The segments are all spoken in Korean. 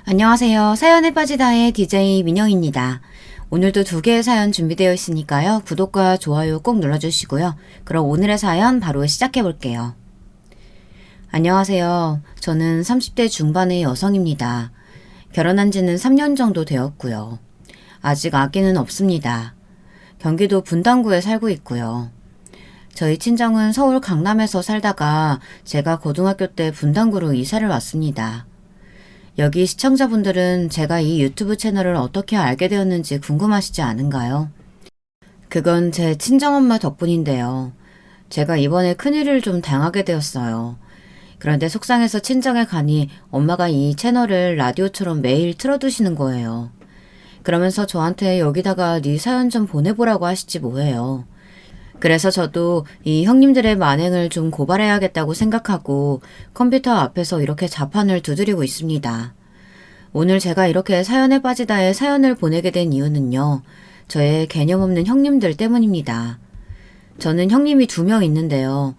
안녕하세요. 사연에 빠지다의 DJ 민영입니다. 오늘도 두 개의 사연 준비되어 있으니까요. 구독과 좋아요 꼭 눌러주시고요. 그럼 오늘의 사연 바로 시작해 볼게요. 안녕하세요. 저는 30대 중반의 여성입니다. 결혼한 지는 3년 정도 되었고요. 아직 아기는 없습니다. 경기도 분당구에 살고 있고요. 저희 친정은 서울 강남에서 살다가 제가 고등학교 때 분당구로 이사를 왔습니다. 여기 시청자분들은 제가 이 유튜브 채널을 어떻게 알게 되었는지 궁금하시지 않은가요? 그건 제 친정엄마 덕분인데요. 제가 이번에 큰일을 좀 당하게 되었어요. 그런데 속상해서 친정에 가니 엄마가 이 채널을 라디오처럼 매일 틀어두시는 거예요. 그러면서 저한테 여기다가 네 사연 좀 보내보라고 하시지 뭐예요. 그래서 저도 이 형님들의 만행을 좀 고발해야겠다고 생각하고 컴퓨터 앞에서 이렇게 자판을 두드리고 있습니다. 오늘 제가 이렇게 사연에 빠지다의 사연을 보내게 된 이유는요. 저의 개념 없는 형님들 때문입니다. 저는 형님이 2명 있는데요.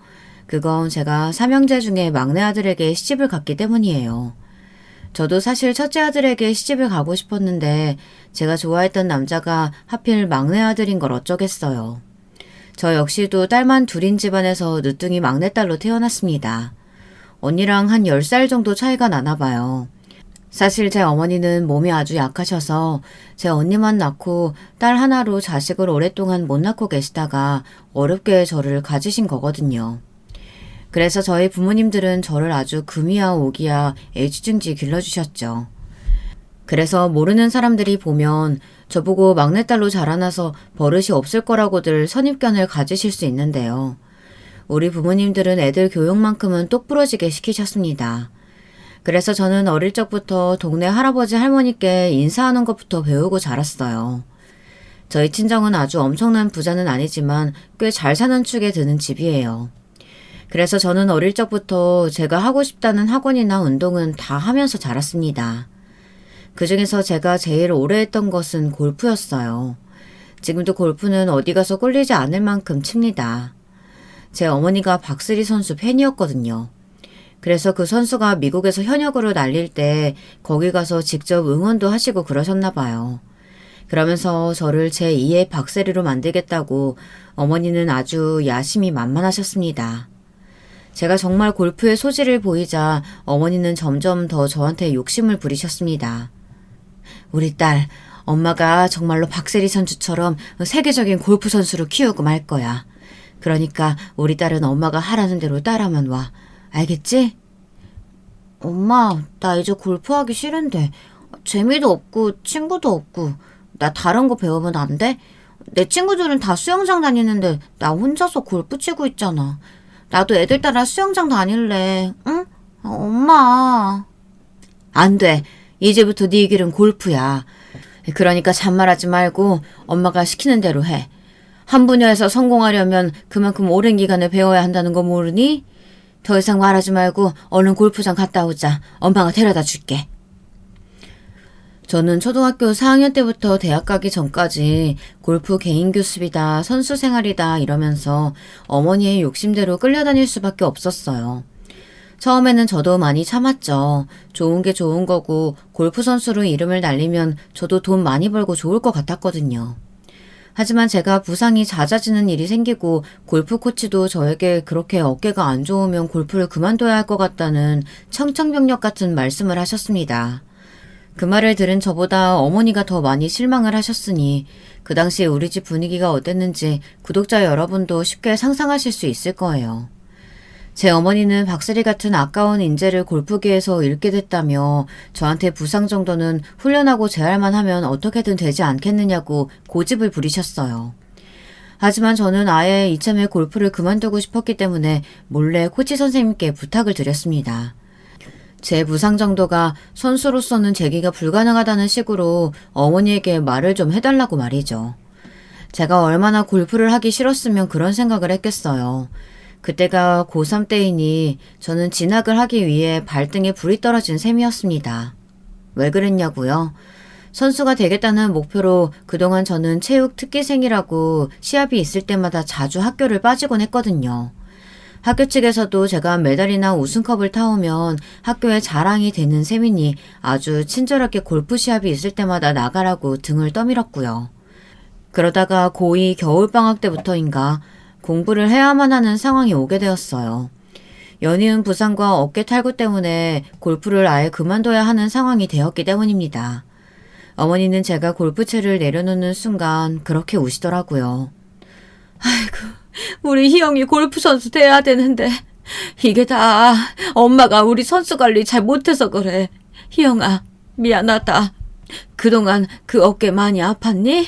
그건 제가 3형제 중에 막내 아들에게 시집을 갔기 때문이에요. 저도 사실 첫째 아들에게 시집을 가고 싶었는데 제가 좋아했던 남자가 하필 막내 아들인 걸 어쩌겠어요. 저 역시도 딸만 둘인 집안에서 늦둥이 막내딸로 태어났습니다. 언니랑 한 10살 정도 차이가 나나 봐요. 사실 제 어머니는 몸이 아주 약하셔서 제 언니만 낳고 딸 하나로 자식을 오랫동안 못 낳고 계시다가 어렵게 저를 가지신 거거든요. 그래서 저희 부모님들은 저를 아주 금이야 오기야 애지중지 길러주셨죠. 그래서 모르는 사람들이 보면 저보고 막내딸로 자라나서 버릇이 없을 거라고들 선입견을 가지실 수 있는데요. 우리 부모님들은 애들 교육만큼은 똑부러지게 시키셨습니다. 그래서 저는 어릴 적부터 동네 할아버지 할머니께 인사하는 것부터 배우고 자랐어요. 저희 친정은 아주 엄청난 부자는 아니지만 꽤 잘 사는 축에 드는 집이에요. 그래서 저는 어릴 적부터 제가 하고 싶다는 학원이나 운동은 다 하면서 자랐습니다. 그중에서 제가 제일 오래 했던 것은 골프였어요. 지금도 골프는 어디 가서 꿀리지 않을 만큼 칩니다. 제 어머니가 박슬희 선수 팬이었거든요. 그래서 그 선수가 미국에서 현역으로 날릴 때 거기 가서 직접 응원도 하시고 그러셨나 봐요. 그러면서 저를 제2의 박세리로 만들겠다고 어머니는 아주 야심이 만만하셨습니다. 제가 정말 골프의 소질을 보이자 어머니는 점점 더 저한테 욕심을 부리셨습니다. 우리 딸, 엄마가 정말로 박세리 선수처럼 세계적인 골프 선수로 키우고 말 거야. 그러니까 우리 딸은 엄마가 하라는 대로 따라만 와. 알겠지? 엄마, 나 이제 골프하기 싫은데 재미도 없고 친구도 없고 나 다른 거 배우면 안 돼? 내 친구들은 다 수영장 다니는데 나 혼자서 골프 치고 있잖아. 나도 애들 따라 수영장 다닐래. 응? 엄마. 안 돼. 이제부터 네 길은 골프야. 그러니까 잔말하지 말고 엄마가 시키는 대로 해. 한 분야에서 성공하려면 그만큼 오랜 기간을 배워야 한다는 거 모르니? 더 이상 말하지 말고 얼른 골프장 갔다 오자. 엄마가 데려다 줄게. 저는 초등학교 4학년 때부터 대학 가기 전까지 골프 개인 교습이다, 선수 생활이다 이러면서 어머니의 욕심대로 끌려다닐 수밖에 없었어요. 처음에는 저도 많이 참았죠. 좋은 게 좋은 거고 골프 선수로 이름을 날리면 저도 돈 많이 벌고 좋을 것 같았거든요. 하지만 제가 부상이 잦아지는 일이 생기고 골프 코치도 저에게 그렇게 어깨가 안 좋으면 골프를 그만둬야 할 것 같다는 청천벽력 같은 말씀을 하셨습니다. 그 말을 들은 저보다 어머니가 더 많이 실망을 하셨으니 그 당시 우리 집 분위기가 어땠는지 구독자 여러분도 쉽게 상상하실 수 있을 거예요. 제 어머니는 박슬희 같은 아까운 인재를 골프계에서 잃게 됐다며 저한테 부상 정도는 훈련하고 재활만 하면 어떻게든 되지 않겠느냐고 고집을 부리셨어요. 하지만 저는 아예 이참에 골프를 그만두고 싶었기 때문에 몰래 코치 선생님께 부탁을 드렸습니다. 제 부상 정도가 선수로서는 재기가 불가능하다는 식으로 어머니에게 말을 좀 해달라고 말이죠. 제가 얼마나 골프를 하기 싫었으면 그런 생각을 했겠어요. 그때가 고3 때이니 저는 진학을 하기 위해 발등에 불이 떨어진 셈이었습니다. 왜 그랬냐고요? 선수가 되겠다는 목표로 그동안 저는 체육 특기생이라고 시합이 있을 때마다 자주 학교를 빠지곤 했거든요. 학교 측에서도 제가 메달이나 우승컵을 타오면 학교에 자랑이 되는 셈이니 아주 친절하게 골프 시합이 있을 때마다 나가라고 등을 떠밀었고요. 그러다가 고2 겨울방학 때부터인가 공부를 해야만 하는 상황이 오게 되었어요. 연이은 부상과 어깨 탈구 때문에 골프를 아예 그만둬야 하는 상황이 되었기 때문입니다. 어머니는 제가 골프채를 내려놓는 순간 그렇게 우시더라고요. 아이고, 우리 희영이 골프 선수 돼야 되는데 이게 다 엄마가 우리 선수 관리 잘 못해서 그래. 희영아, 미안하다. 그동안 그 어깨 많이 아팠니?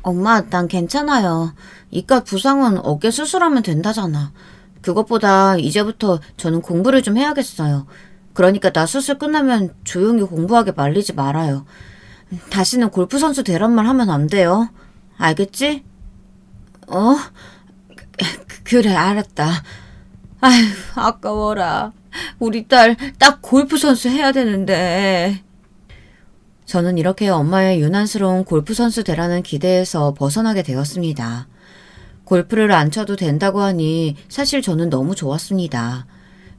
엄마, 난 괜찮아요. 이깟 부상은 어깨 수술하면 된다잖아. 그것보다 이제부터 저는 공부를 좀 해야겠어요. 그러니까 나 수술 끝나면 조용히 공부하게 말리지 말아요. 다시는 골프 선수 되란 말 하면 안 돼요. 알겠지? 어? 그래, 알았다. 아휴, 아까워라. 우리 딸 딱 골프 선수 해야 되는데. 저는 이렇게 엄마의 유난스러운 골프 선수 되라는 기대에서 벗어나게 되었습니다. 골프를 안 쳐도 된다고 하니 사실 저는 너무 좋았습니다.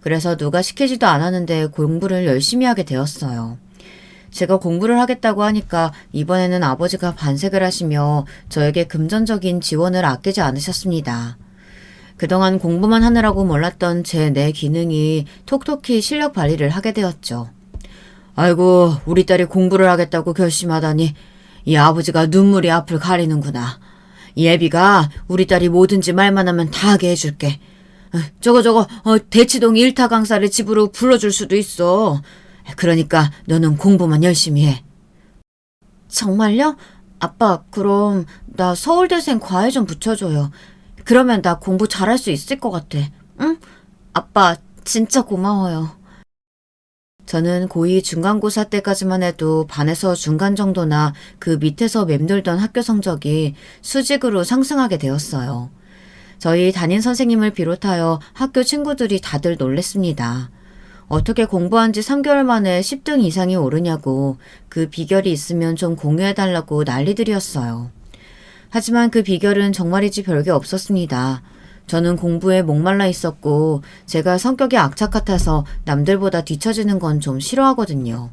그래서 누가 시키지도 않았는데 공부를 열심히 하게 되었어요. 제가 공부를 하겠다고 하니까 이번에는 아버지가 반색을 하시며 저에게 금전적인 지원을 아끼지 않으셨습니다. 그동안 공부만 하느라고 몰랐던 제 뇌 기능이 톡톡히 실력 발휘를 하게 되었죠. 아이고, 우리 딸이 공부를 하겠다고 결심하다니 이 아버지가 눈물이 앞을 가리는구나. 예비가 우리 딸이 뭐든지 말만 하면 다 하게 해줄게. 저거 대치동 1타 강사를 집으로 불러줄 수도 있어. 그러니까 너는 공부만 열심히 해. 정말요? 아빠, 그럼 나 서울대생 과외 좀 붙여줘요. 그러면 나 공부 잘할 수 있을 것 같아. 응? 아빠, 진짜 고마워요. 저는 고2 중간고사 때까지만 해도 반에서 중간 정도나 그 밑에서 맴돌던 학교 성적이 수직으로 상승하게 되었어요. 저희 담임 선생님을 비롯하여 학교 친구들이 다들 놀랬습니다. 어떻게 공부한 지 3개월 만에 10등 이상이 오르냐고 그 비결이 있으면 좀 공유해달라고 난리들이었어요. 하지만 그 비결은 정말이지 별게 없었습니다. 저는 공부에 목말라 있었고 제가 성격이 악착 같아서 남들보다 뒤처지는 건 좀 싫어하거든요.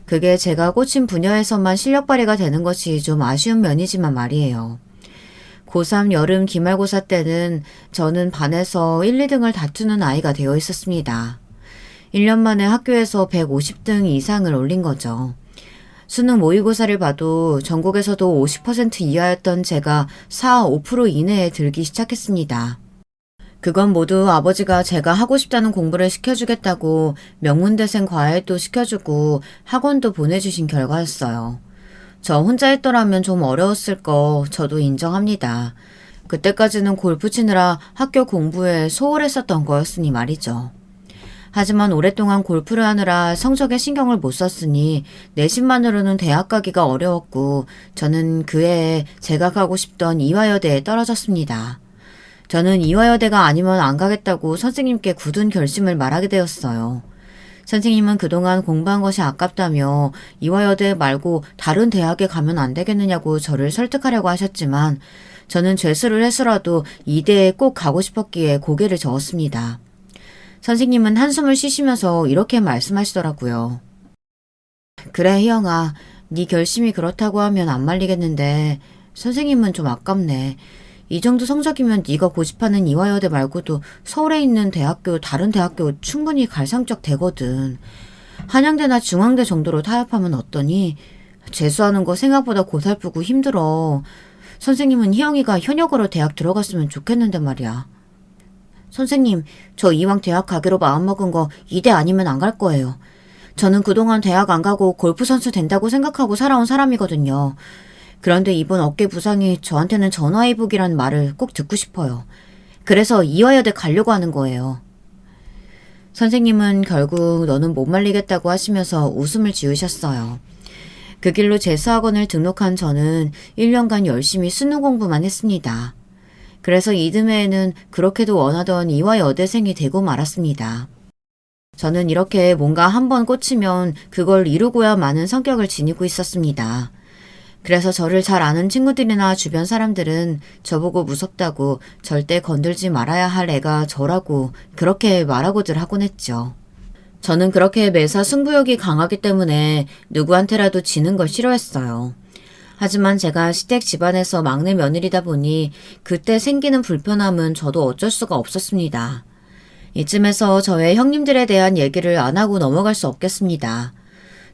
그게 제가 꽂힌 분야에서만 실력 발휘가 되는 것이 좀 아쉬운 면이지만 말이에요. 고3 여름 기말고사 때는 저는 반에서 1, 2등을 다투는 아이가 되어 있었습니다. 1년 만에 학교에서 150등 이상을 올린 거죠. 수능 모의고사를 봐도 전국에서도 50% 이하였던 제가 4, 5% 이내에 들기 시작했습니다. 그건 모두 아버지가 제가 하고 싶다는 공부를 시켜주겠다고 명문대생 과외도 시켜주고 학원도 보내주신 결과였어요. 저 혼자 했더라면 좀 어려웠을 거 저도 인정합니다. 그때까지는 골프 치느라 학교 공부에 소홀했었던 거였으니 말이죠. 하지만 오랫동안 골프를 하느라 성적에 신경을 못 썼으니 내신만으로는 대학 가기가 어려웠고 저는 그 해에 제가 가고 싶던 이화여대에 떨어졌습니다. 저는 이화여대가 아니면 안 가겠다고 선생님께 굳은 결심을 말하게 되었어요. 선생님은 그동안 공부한 것이 아깝다며 이화여대 말고 다른 대학에 가면 안 되겠느냐고 저를 설득하려고 하셨지만 저는 죄수를 해서라도 이대에 꼭 가고 싶었기에 고개를 저었습니다. 선생님은 한숨을 쉬시면서 이렇게 말씀하시더라고요. 그래, 희영아. 네 결심이 그렇다고 하면 안 말리겠는데 선생님은 좀 아깝네. 이 정도 성적이면 네가 고집하는 이화여대 말고도 서울에 있는 대학교, 다른 대학교 충분히 갈 성적 되거든. 한양대나 중앙대 정도로 타협하면 어떠니? 재수하는 거 생각보다 고달프고 힘들어. 선생님은 희영이가 현역으로 대학 들어갔으면 좋겠는데 말이야. 선생님, 저 이왕 대학 가기로 마음먹은 거 이대 아니면 안 갈 거예요. 저는 그동안 대학 안 가고 골프 선수 된다고 생각하고 살아온 사람이거든요. 그런데 이번 어깨 부상이 저한테는 전화위복이라는 말을 꼭 듣고 싶어요. 그래서 이화여대 가려고 하는 거예요. 선생님은 결국 너는 못 말리겠다고 하시면서 웃음을 지으셨어요. 그 길로 재수학원을 등록한 저는 1년간 열심히 수능 공부만 했습니다. 그래서 이듬해에는 그렇게도 원하던 이화여대생이 되고 말았습니다. 저는 이렇게 뭔가 한번 꽂히면 그걸 이루고야 마는 성격을 지니고 있었습니다. 그래서 저를 잘 아는 친구들이나 주변 사람들은 저보고 무섭다고 절대 건들지 말아야 할 애가 저라고 그렇게 말하고들 하곤 했죠. 저는 그렇게 매사 승부욕이 강하기 때문에 누구한테라도 지는 걸 싫어했어요. 하지만 제가 시댁 집안에서 막내 며느리다 보니 그때 생기는 불편함은 저도 어쩔 수가 없었습니다. 이쯤에서 저의 형님들에 대한 얘기를 안 하고 넘어갈 수 없겠습니다.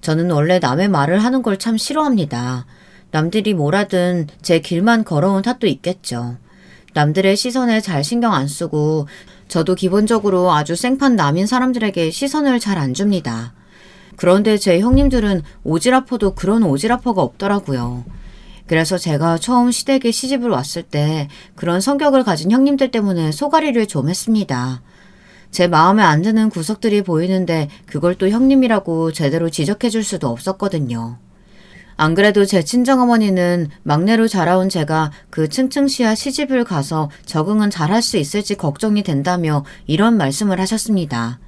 저는 원래 남의 말을 하는 걸 참 싫어합니다. 남들이 뭐라든 제 길만 걸어온 탓도 있겠죠. 남들의 시선에 잘 신경 안 쓰고 저도 기본적으로 아주 생판 남인 사람들에게 시선을 잘 안 줍니다. 그런데 제 형님들은 오지랖퍼도 그런 오지랖퍼가 없더라고요. 그래서 제가 처음 시댁에 시집을 왔을 때 그런 성격을 가진 형님들 때문에 소가리를 좀 했습니다. 제 마음에 안 드는 구석들이 보이는데 그걸 또 형님이라고 제대로 지적해 줄 수도 없었거든요. 안 그래도 제 친정어머니는 막내로 자라온 제가 그 층층시야 시집을 가서 적응은 잘할 수 있을지 걱정이 된다며 이런 말씀을 하셨습니다.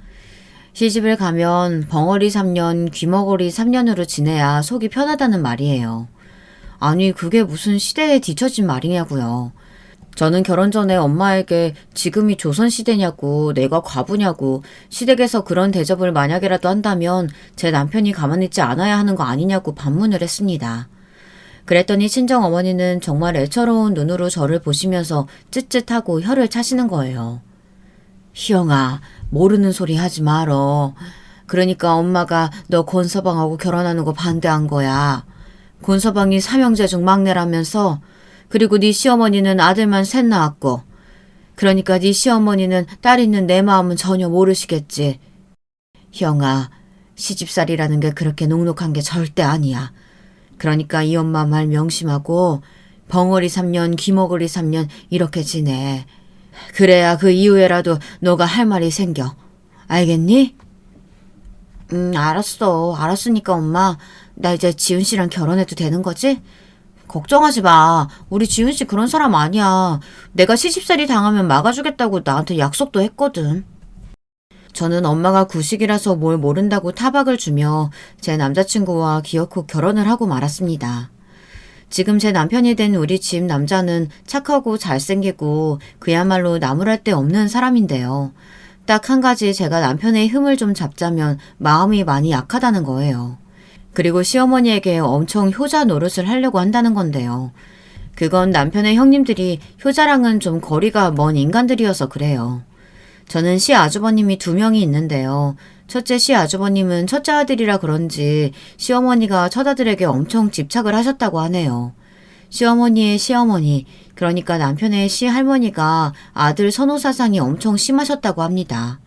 시집을 가면 벙어리 3년, 귀머거리 3년으로 지내야 속이 편하다는 말이에요. 아니 그게 무슨 시대에 뒤처진 말이냐고요. 저는 결혼 전에 엄마에게 지금이 조선시대냐고 내가 과부냐고 시댁에서 그런 대접을 만약이라도 한다면 제 남편이 가만히 있지 않아야 하는 거 아니냐고 반문을 했습니다. 그랬더니 친정어머니는 정말 애처로운 눈으로 저를 보시면서 쯧쯧하고 혀를 차시는 거예요. 희영아, 모르는 소리 하지 말어. 그러니까 엄마가 너 권서방하고 결혼하는 거 반대한 거야. 권서방이 삼형제 중 막내라면서 그리고 네 시어머니는 아들만 셋 낳았고 그러니까 네 시어머니는 딸 있는 내 마음은 전혀 모르시겠지. 형아, 시집살이라는 게 그렇게 녹록한 게 절대 아니야. 그러니까 이 엄마 말 명심하고 벙어리 3년, 귀머거리 3년 이렇게 지내. 그래야 그 이후에라도 너가 할 말이 생겨. 알겠니? 알았어. 알았으니까 엄마. 나 이제 지훈 씨랑 결혼해도 되는 거지? 걱정하지 마. 우리 지훈 씨 그런 사람 아니야. 내가 시집살이 당하면 막아주겠다고 나한테 약속도 했거든. 저는 엄마가 구식이라서 뭘 모른다고 타박을 주며 제 남자친구와 기어코 결혼을 하고 말았습니다. 지금 제 남편이 된 우리 집 남자는 착하고 잘생기고 그야말로 나무랄 데 없는 사람인데요. 딱 한 가지 제가 남편의 흠을 좀 잡자면 마음이 많이 약하다는 거예요. 그리고 시어머니에게 엄청 효자 노릇을 하려고 한다는 건데요. 그건 남편의 형님들이 효자랑은 좀 거리가 먼 인간들이어서 그래요. 저는 시아주버님이 2명이 있는데요. 첫째 시아주버님은 첫째 아들이라 그런지 시어머니가 처자들에게 엄청 집착을 하셨다고 하네요. 시어머니의 시어머니, 그러니까 남편의 시할머니가 아들 선호 사상이 엄청 심하셨다고 합니다.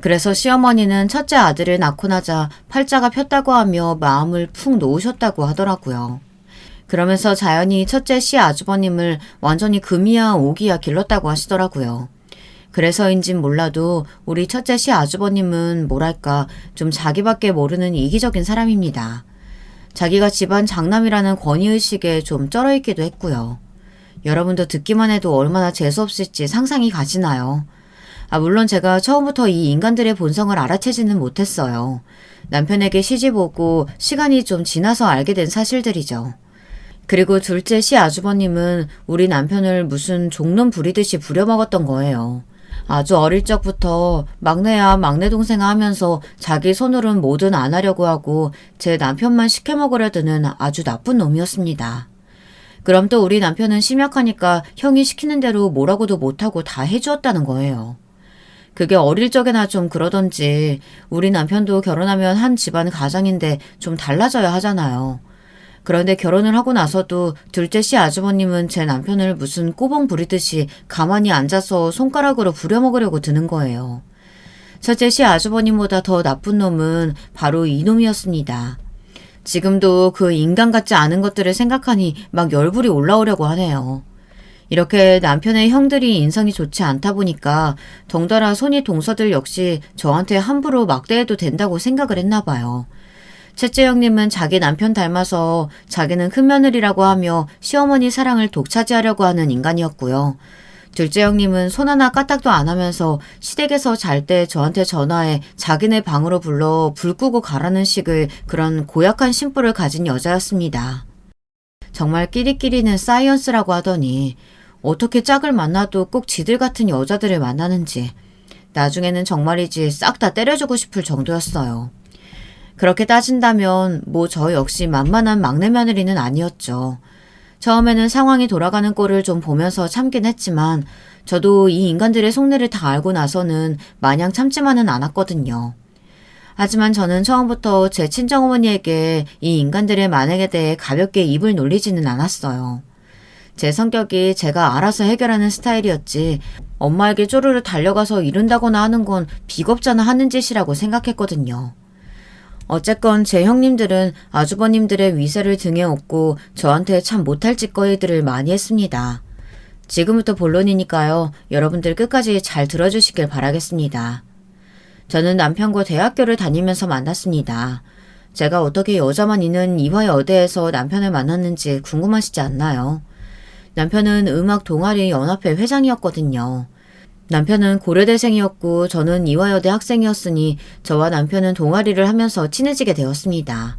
그래서 시어머니는 첫째 아들을 낳고 나자 팔자가 폈다고 하며 마음을 푹 놓으셨다고 하더라고요. 그러면서 자연히 첫째 시아주버님을 완전히 금이야 오기야 길렀다고 하시더라고요. 그래서인진 몰라도 우리 첫째 시아주버님은 뭐랄까 좀 자기밖에 모르는 이기적인 사람입니다. 자기가 집안 장남이라는 권위의식에 좀 쩔어있기도 했고요. 여러분도 듣기만 해도 얼마나 재수없을지 상상이 가시나요? 물론 제가 처음부터 이 인간들의 본성을 알아채지는 못했어요. 남편에게 시집 오고 시간이 좀 지나서 알게 된 사실들이죠. 그리고 둘째 시아주버님은 우리 남편을 무슨 종놈 부리듯이 부려먹었던 거예요. 아주 어릴 적부터 막내야 막내 동생아 하면서 자기 손으로는 뭐든 안 하려고 하고 제 남편만 시켜먹으려 드는 아주 나쁜 놈이었습니다. 그럼 또 우리 남편은 심약하니까 형이 시키는 대로 뭐라고도 못하고 다 해주었다는 거예요. 그게 어릴 적에나 좀 그러던지 우리 남편도 결혼하면 한 집안 가장인데 좀 달라져야 하잖아요. 그런데 결혼을 하고 나서도 둘째 씨 아주버님은 제 남편을 무슨 꼬봉 부리듯이 가만히 앉아서 손가락으로 부려먹으려고 드는 거예요. 첫째 씨 아주버님보다 더 나쁜 놈은 바로 이놈이었습니다. 지금도 그 인간 같지 않은 것들을 생각하니 막 열불이 올라오려고 하네요. 이렇게 남편의 형들이 인성이 좋지 않다 보니까 덩달아 손이 동서들 역시 저한테 함부로 막대해도 된다고 생각을 했나 봐요. 첫째 형님은 자기 남편 닮아서 자기는 큰며느리라고 하며 시어머니 사랑을 독차지하려고 하는 인간이었고요. 둘째 형님은 손 하나 까딱도 안 하면서 시댁에서 잘 때 저한테 전화해 자기네 방으로 불러 불 끄고 가라는 식의 그런 고약한 심보를 가진 여자였습니다. 정말 끼리끼리는 사이언스라고 하더니 어떻게 짝을 만나도 꼭 지들 같은 여자들을 만나는지 나중에는 정말이지 싹 다 때려주고 싶을 정도였어요. 그렇게 따진다면 뭐 저 역시 만만한 막내 며느리는 아니었죠. 처음에는 상황이 돌아가는 꼴을 좀 보면서 참긴 했지만 저도 이 인간들의 속내를 다 알고 나서는 마냥 참지만은 않았거든요. 하지만 저는 처음부터 제 친정어머니에게 이 인간들의 만행에 대해 가볍게 입을 놀리지는 않았어요. 제 성격이 제가 알아서 해결하는 스타일이었지 엄마에게 쪼르르 달려가서 이른다거나 하는 건 비겁잖아 하는 짓이라고 생각했거든요. 어쨌건 제 형님들은 아주버님들의 위세를 등에 업고 저한테 참 못할 짓거리들을 많이 했습니다. 지금부터 본론이니까요. 여러분들 끝까지 잘 들어주시길 바라겠습니다. 저는 남편과 대학교를 다니면서 만났습니다. 제가 어떻게 여자만 있는 이화여대에서 남편을 만났는지 궁금하시지 않나요? 남편은 음악 동아리 연합회 회장이었거든요. 남편은 고려대생이었고 저는 이화여대 학생이었으니 저와 남편은 동아리를 하면서 친해지게 되었습니다.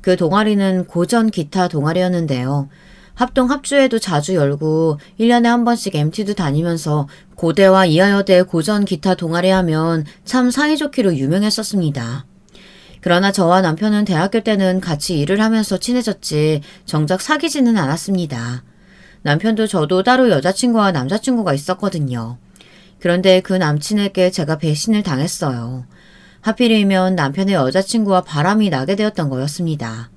그 동아리는 고전 기타 동아리였는데요. 합동 합주회도 자주 열고 1년에 한 번씩 MT도 다니면서 고대와 이화여대 고전 기타 동아리 하면 참 사이좋기로 유명했었습니다. 그러나 저와 남편은 대학교 때는 같이 일을 하면서 친해졌지 정작 사귀지는 않았습니다. 남편도 저도 따로 여자친구와 남자친구가 있었거든요. 그런데 그 남친에게 제가 배신을 당했어요. 하필이면 남편의 여자친구와 바람이 나게 되었던 거였습니다.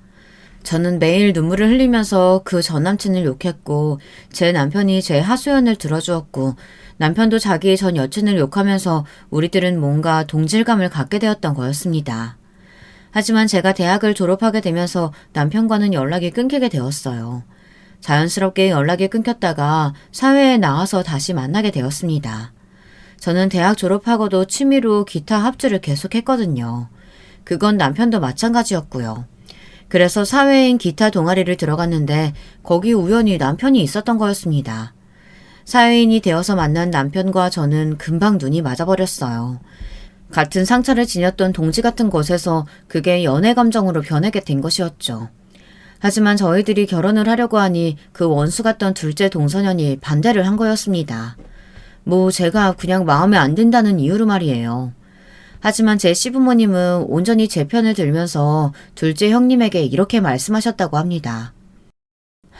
저는 매일 눈물을 흘리면서 그 전 남친을 욕했고 제 남편이 제 하소연을 들어주었고 남편도 자기 전 여친을 욕하면서 우리들은 뭔가 동질감을 갖게 되었던 거였습니다. 하지만 제가 대학을 졸업하게 되면서 남편과는 연락이 끊기게 되었어요. 자연스럽게 연락이 끊겼다가 사회에 나와서 다시 만나게 되었습니다. 저는 대학 졸업하고도 취미로 기타 합주를 계속했거든요. 그건 남편도 마찬가지였고요. 그래서 사회인 기타 동아리를 들어갔는데 거기 우연히 남편이 있었던 거였습니다. 사회인이 되어서 만난 남편과 저는 금방 눈이 맞아버렸어요. 같은 상처를 지녔던 동지 같은 곳에서 그게 연애 감정으로 변하게 된 것이었죠. 하지만 저희들이 결혼을 하려고 하니 그 원수 같던 둘째 동서년이 반대를 한 거였습니다. 뭐 제가 그냥 마음에 안 든다는 이유로 말이에요. 하지만 제 시부모님은 온전히 제 편을 들면서 둘째 형님에게 이렇게 말씀하셨다고 합니다.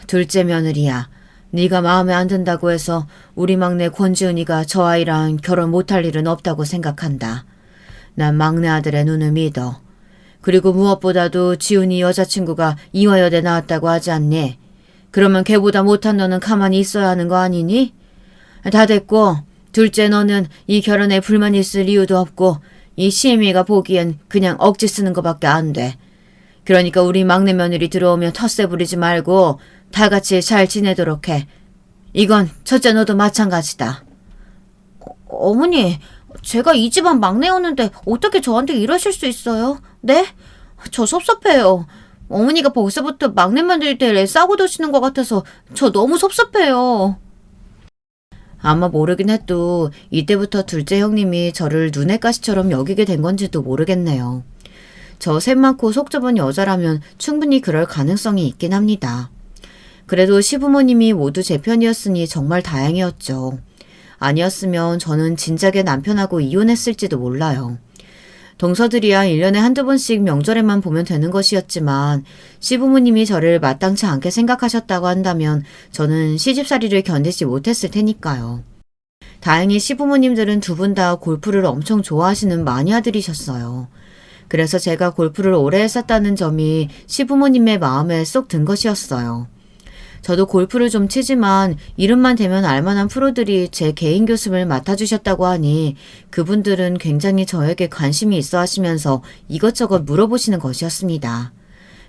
둘째 며느리야, 네가 마음에 안 든다고 해서 우리 막내 권지은이가 저 아이랑 결혼 못할 일은 없다고 생각한다. 난 막내 아들의 눈을 믿어. 그리고 무엇보다도 지훈이 여자친구가 이화여대 나왔다고 하지 않니? 그러면 걔보다 못한 너는 가만히 있어야 하는 거 아니니? 다 됐고 둘째 너는 이 결혼에 불만 있을 이유도 없고 이 시애미가 보기엔 그냥 억지 쓰는 거밖에 안 돼. 그러니까 우리 막내 며느리 들어오면 텃세 부리지 말고 다 같이 잘 지내도록 해. 이건 첫째 너도 마찬가지다. 어머니, 제가 이 집안 막내였는데 어떻게 저한테 이러실 수 있어요? 네? 저 섭섭해요. 어머니가 벌써부터 막내 며느리 때문에 싸고 도시는 것 같아서 저 너무 섭섭해요. 아마 모르긴 해도 이때부터 둘째 형님이 저를 눈의 가시처럼 여기게 된 건지도 모르겠네요. 저 셋 많고 속 좁은 여자라면 충분히 그럴 가능성이 있긴 합니다. 그래도 시부모님이 모두 제 편이었으니 정말 다행이었죠. 아니었으면 저는 진작에 남편하고 이혼했을지도 몰라요. 동서들이야 1년에 한두 번씩 명절에만 보면 되는 것이었지만 시부모님이 저를 마땅치 않게 생각하셨다고 한다면 저는 시집살이를 견디지 못했을 테니까요. 다행히 시부모님들은 두 분 다 골프를 엄청 좋아하시는 마니아들이셨어요. 그래서 제가 골프를 오래 했었다는 점이 시부모님의 마음에 쏙 든 것이었어요. 저도 골프를 좀 치지만 이름만 대면 알만한 프로들이 제 개인 교습을 맡아주셨다고 하니 그분들은 굉장히 저에게 관심이 있어 하시면서 이것저것 물어보시는 것이었습니다.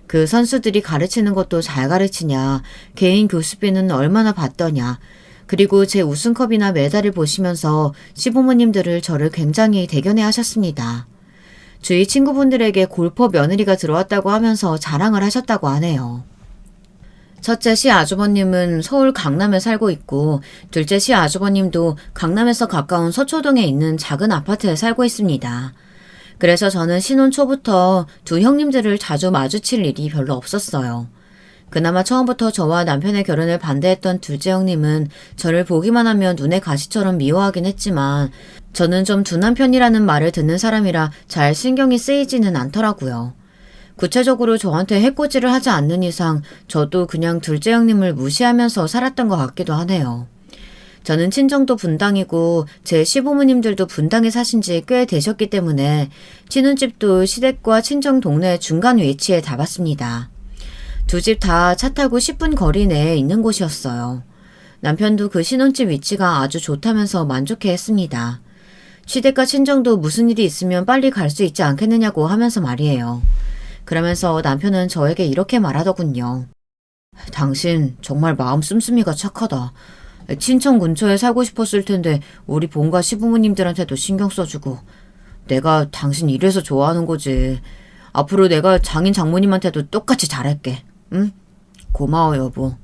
그 선수들이 가르치는 것도 잘 가르치냐, 개인 교습비는 얼마나 받더냐, 그리고 제 우승컵이나 메달을 보시면서 시부모님들을 저를 굉장히 대견해 하셨습니다. 주위 친구분들에게 골퍼 며느리가 들어왔다고 하면서 자랑을 하셨다고 하네요. 첫째 시아주버님은 서울 강남에 살고 있고 둘째 시아주버님도 강남에서 가까운 서초동에 있는 작은 아파트에 살고 있습니다. 그래서 저는 신혼 초부터 두 형님들을 자주 마주칠 일이 별로 없었어요. 그나마 처음부터 저와 남편의 결혼을 반대했던 둘째 형님은 저를 보기만 하면 눈에 가시처럼 미워하긴 했지만 저는 좀 둔한 편이라는 말을 듣는 사람이라 잘 신경이 쓰이지는 않더라고요. 구체적으로 저한테 해코지를 하지 않는 이상 저도 그냥 둘째 형님을 무시하면서 살았던 것 같기도 하네요. 저는 친정도 분당이고 제 시부모님들도 분당에 사신 지 꽤 되셨기 때문에 신혼집도 시댁과 친정 동네 중간 위치에 잡았습니다. 두 집 다 차 타고 10분 거리 내에 있는 곳이었어요. 남편도 그 신혼집 위치가 아주 좋다면서 만족해 했습니다. 시댁과 친정도 무슨 일이 있으면 빨리 갈 수 있지 않겠느냐고 하면서 말이에요. 그러면서 남편은 저에게 이렇게 말하더군요. 당신 정말 마음 씀씀이가 착하다. 친정 근처에 살고 싶었을 텐데 우리 본가 시부모님들한테도 신경 써주고. 내가 당신 이래서 좋아하는 거지. 앞으로 내가 장인 장모님한테도 똑같이 잘할게. 응? 고마워 여보.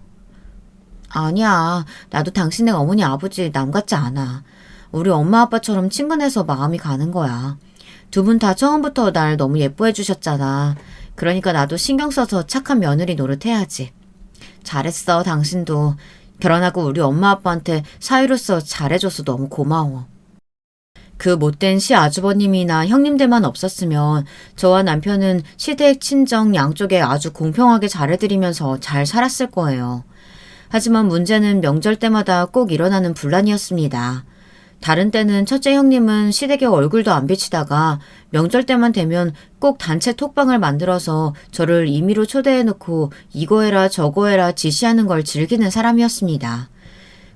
아니야. 나도 당신네 어머니 아버지 남 같지 않아. 우리 엄마 아빠처럼 친근해서 마음이 가는 거야. 두 분 다 처음부터 날 너무 예뻐해 주셨잖아. 그러니까 나도 신경 써서 착한 며느리 노릇해야지. 잘했어 당신도. 결혼하고 우리 엄마 아빠한테 사위로서 잘해줘서 너무 고마워. 그 못된 시아주버님이나 형님들만 없었으면 저와 남편은 시댁 친정 양쪽에 아주 공평하게 잘해드리면서 잘 살았을 거예요. 하지만 문제는 명절 때마다 꼭 일어나는 분란이었습니다. 다른 때는 첫째 형님은 시댁에 얼굴도 안 비치다가 명절 때만 되면 꼭 단체 톡방을 만들어서 저를 임의로 초대해놓고 이거 해라 저거 해라 지시하는 걸 즐기는 사람이었습니다.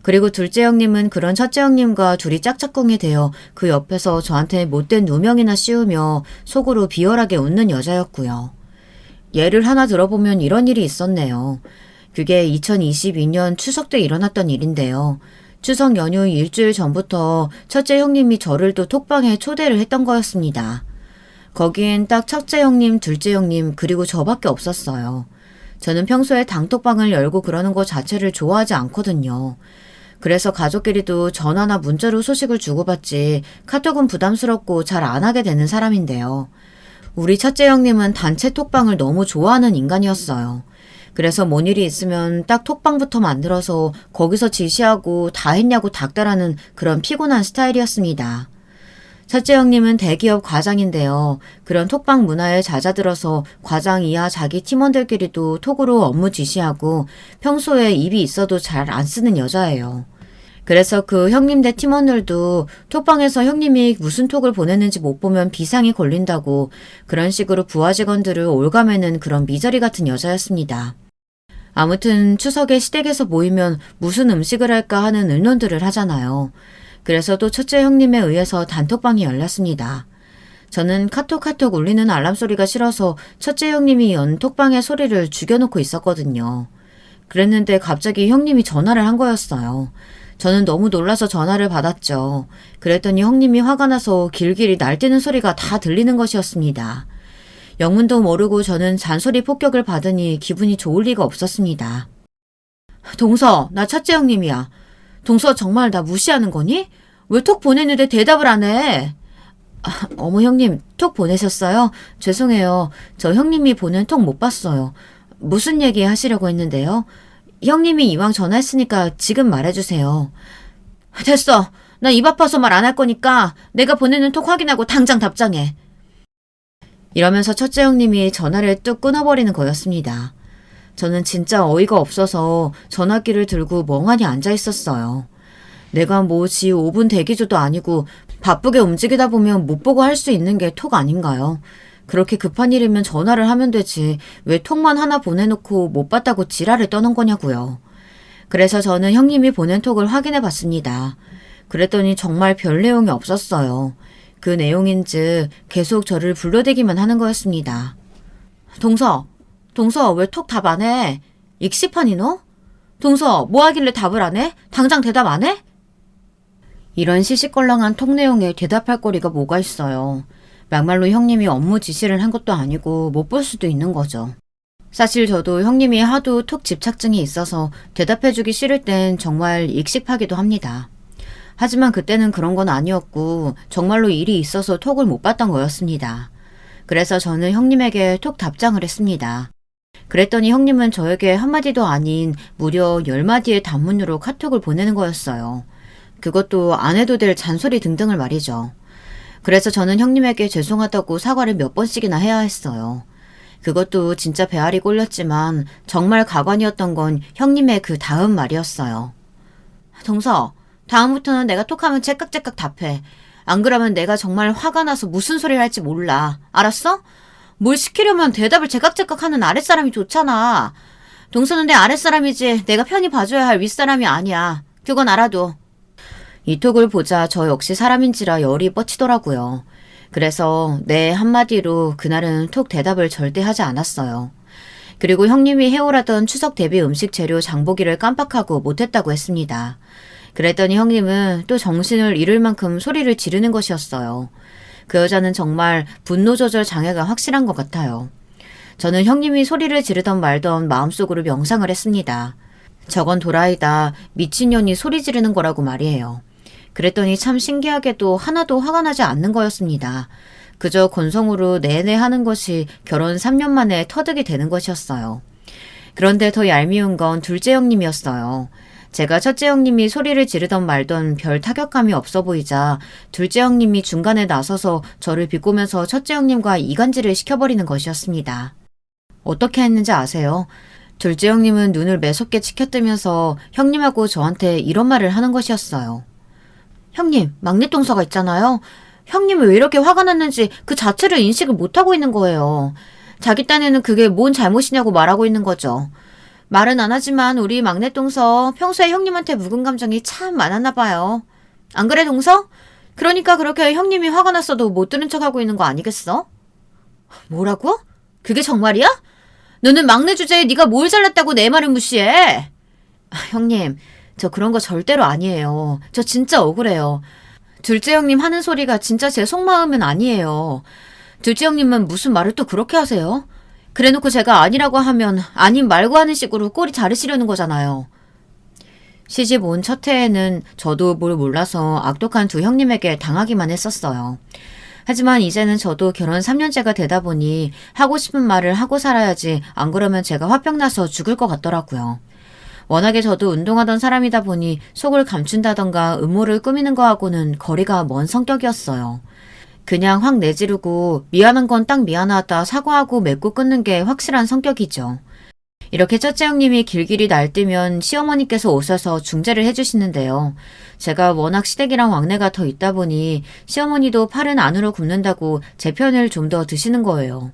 그리고 둘째 형님은 그런 첫째 형님과 둘이 짝짝꿍이 되어 그 옆에서 저한테 못된 누명이나 씌우며 속으로 비열하게 웃는 여자였고요. 예를 하나 들어보면 이런 일이 있었네요. 그게 2022년 추석 때 일어났던 일인데요. 추석 연휴 일주일 전부터 첫째 형님이 저를 또 톡방에 초대를 했던 거였습니다. 거기엔 딱 첫째 형님, 둘째 형님, 그리고 저밖에 없었어요. 저는 평소에 당톡방을 열고 그러는 거 자체를 좋아하지 않거든요. 그래서 가족끼리도 전화나 문자로 소식을 주고받지 카톡은 부담스럽고 잘 안 하게 되는 사람인데요. 우리 첫째 형님은 단체 톡방을 너무 좋아하는 인간이었어요. 그래서 뭔 일이 있으면 딱 톡방부터 만들어서 거기서 지시하고 다 했냐고 닥달하는 그런 피곤한 스타일이었습니다. 첫째 형님은 대기업 과장인데요. 그런 톡방 문화에 잦아들어서 과장 이하 자기 팀원들끼리도 톡으로 업무 지시하고 평소에 입이 있어도 잘 안 쓰는 여자예요. 그래서 그 형님들 팀원들도 톡방에서 형님이 무슨 톡을 보냈는지 못 보면 비상이 걸린다고 그런 식으로 부하 직원들을 올가매는 그런 미저리 같은 여자였습니다. 아무튼 추석에 시댁에서 모이면 무슨 음식을 할까 하는 의논들을 하잖아요. 그래서 또 첫째 형님에 의해서 단톡방이 열렸습니다. 저는 카톡 울리는 알람 소리가 싫어서 첫째 형님이 연 톡방의 소리를 죽여놓고 있었거든요. 그랬는데 갑자기 형님이 전화를 한 거였어요. 저는 너무 놀라서 전화를 받았죠. 그랬더니 형님이 화가 나서 길길이 날뛰는 소리가 다 들리는 것이었습니다. 영문도 모르고 저는 잔소리 폭격을 받으니 기분이 좋을 리가 없었습니다. 동서, 나 첫째 형님이야. 동서 정말 나 무시하는 거니? 왜 톡 보냈는데 대답을 안 해? 어머 형님, 톡 보내셨어요? 죄송해요. 저 형님이 보낸 톡 못 봤어요. 무슨 얘기 하시려고 했는데요? 형님이 이왕 전화했으니까 지금 말해주세요. 됐어. 나 입 아파서 말 안 할 거니까 내가 보내는 톡 확인하고 당장 답장해. 이러면서 첫째 형님이 전화를 뚝 끊어버리는 거였습니다. 저는 진짜 어이가 없어서 전화기를 들고 멍하니 앉아 있었어요. 내가 지 5분 대기조도 아니고 바쁘게 움직이다 보면 못 보고 할 수 있는 게 톡 아닌가요? 그렇게 급한 일이면 전화를 하면 되지 왜 톡만 하나 보내놓고 못 봤다고 지랄을 떠는 거냐고요. 그래서 저는 형님이 보낸 톡을 확인해 봤습니다. 그랬더니 정말 별 내용이 없었어요. 그 내용인즉 계속 저를 불러대기만 하는 거였습니다. 동서 왜 톡 답 안 해? 익십하니 너? 동서 뭐 하길래 답을 안 해? 당장 대답 안 해? 이런 시시껄렁한 톡 내용에 대답할 거리가 뭐가 있어요. 막말로 형님이 업무 지시를 한 것도 아니고 못 볼 수도 있는 거죠. 사실 저도 형님이 하도 톡 집착증이 있어서 대답해주기 싫을 땐 정말 익십하기도 합니다. 하지만 그때는 그런 건 아니었고 정말로 일이 있어서 톡을 못 봤던 거였습니다. 그래서 저는 형님에게 톡 답장을 했습니다. 그랬더니 형님은 저에게 한마디도 아닌 무려 10마디의 단문으로 카톡을 보내는 거였어요. 그것도 안 해도 될 잔소리 등등을 말이죠. 그래서 저는 형님에게 죄송하다고 사과를 몇 번씩이나 해야 했어요. 그것도 진짜 배알이 꼴렸지만 정말 가관이었던 건 형님의 그 다음 말이었어요. 동서, 다음부터는 내가 톡하면 째깍째깍 답해. 안 그러면 내가 정말 화가 나서 무슨 소리를 할지 몰라. 알았어? 뭘 시키려면 대답을 제깍제깍 하는 아랫사람이 좋잖아. 동서는 내 아랫사람이지 내가 편히 봐줘야 할 윗사람이 아니야. 그건 알아도. 이 톡을 보자 저 역시 사람인지라 열이 뻗치더라고요. 그래서 네 한마디로 그날은 톡 대답을 절대 하지 않았어요. 그리고 형님이 해오라던 추석 대비 음식 재료 장보기를 깜빡하고 못했다고 했습니다. 그랬더니 형님은 또 정신을 잃을 만큼 소리를 지르는 것이었어요. 그 여자는 정말 분노 조절 장애가 확실한 것 같아요. 저는 형님이 소리를 지르던 말던 마음속으로 명상을 했습니다. 저건 도라이다. 미친년이 소리 지르는 거라고 말이에요. 그랬더니 참 신기하게도 하나도 화가 나지 않는 거였습니다. 그저 건성으로 내내 하는 것이 결혼 3년 만에 터득이 되는 것이었어요. 그런데 더 얄미운 건 둘째 형님이었어요. 제가 첫째 형님이 소리를 지르던 말던 별 타격감이 없어 보이자 둘째 형님이 중간에 나서서 저를 비꼬면서 첫째 형님과 이간질을 시켜버리는 것이었습니다. 어떻게 했는지 아세요? 둘째 형님은 눈을 매섭게 치켜뜨면서 형님하고 저한테 이런 말을 하는 것이었어요. 형님, 막내 동서가 있잖아요. 형님이 왜 이렇게 화가 났는지 그 자체를 인식을 못하고 있는 거예요. 자기 딴에는 그게 뭔 잘못이냐고 말하고 있는 거죠. 말은 안 하지만 우리 막내 동서 평소에 형님한테 묵은 감정이 참 많았나 봐요. 안 그래 동서? 그러니까 그렇게 형님이 화가 났어도 못 들은 척하고 있는 거 아니겠어? 뭐라고? 그게 정말이야? 너는 막내 주제에 네가 뭘 잘났다고 내 말을 무시해? 형님, 저 그런 거 절대로 아니에요. 저 진짜 억울해요. 둘째 형님 하는 소리가 진짜 제 속마음은 아니에요. 둘째 형님은 무슨 말을 또 그렇게 하세요? 그래놓고 제가 아니라고 하면 아님 말고 하는 식으로 꼬리 자르시려는 거잖아요. 시집 온 첫 해에는 저도 뭘 몰라서 악독한 두 형님에게 당하기만 했었어요. 하지만 이제는 저도 결혼 3년째가 되다 보니 하고 싶은 말을 하고 살아야지 안 그러면 제가 화병 나서 죽을 것 같더라고요. 워낙에 저도 운동하던 사람이다 보니 속을 감춘다던가 음모를 꾸미는 거하고는 거리가 먼 성격이었어요. 그냥 확 내지르고 미안한 건 딱 미안하다 사과하고 맺고 끊는 게 확실한 성격이죠. 이렇게 첫째 형님이 길길이 날뛰면 시어머니께서 오셔서 중재를 해주시는데요. 제가 워낙 시댁이랑 왕래가 더 있다 보니 시어머니도 팔은 안으로 굽는다고 제 편을 좀 더 드시는 거예요.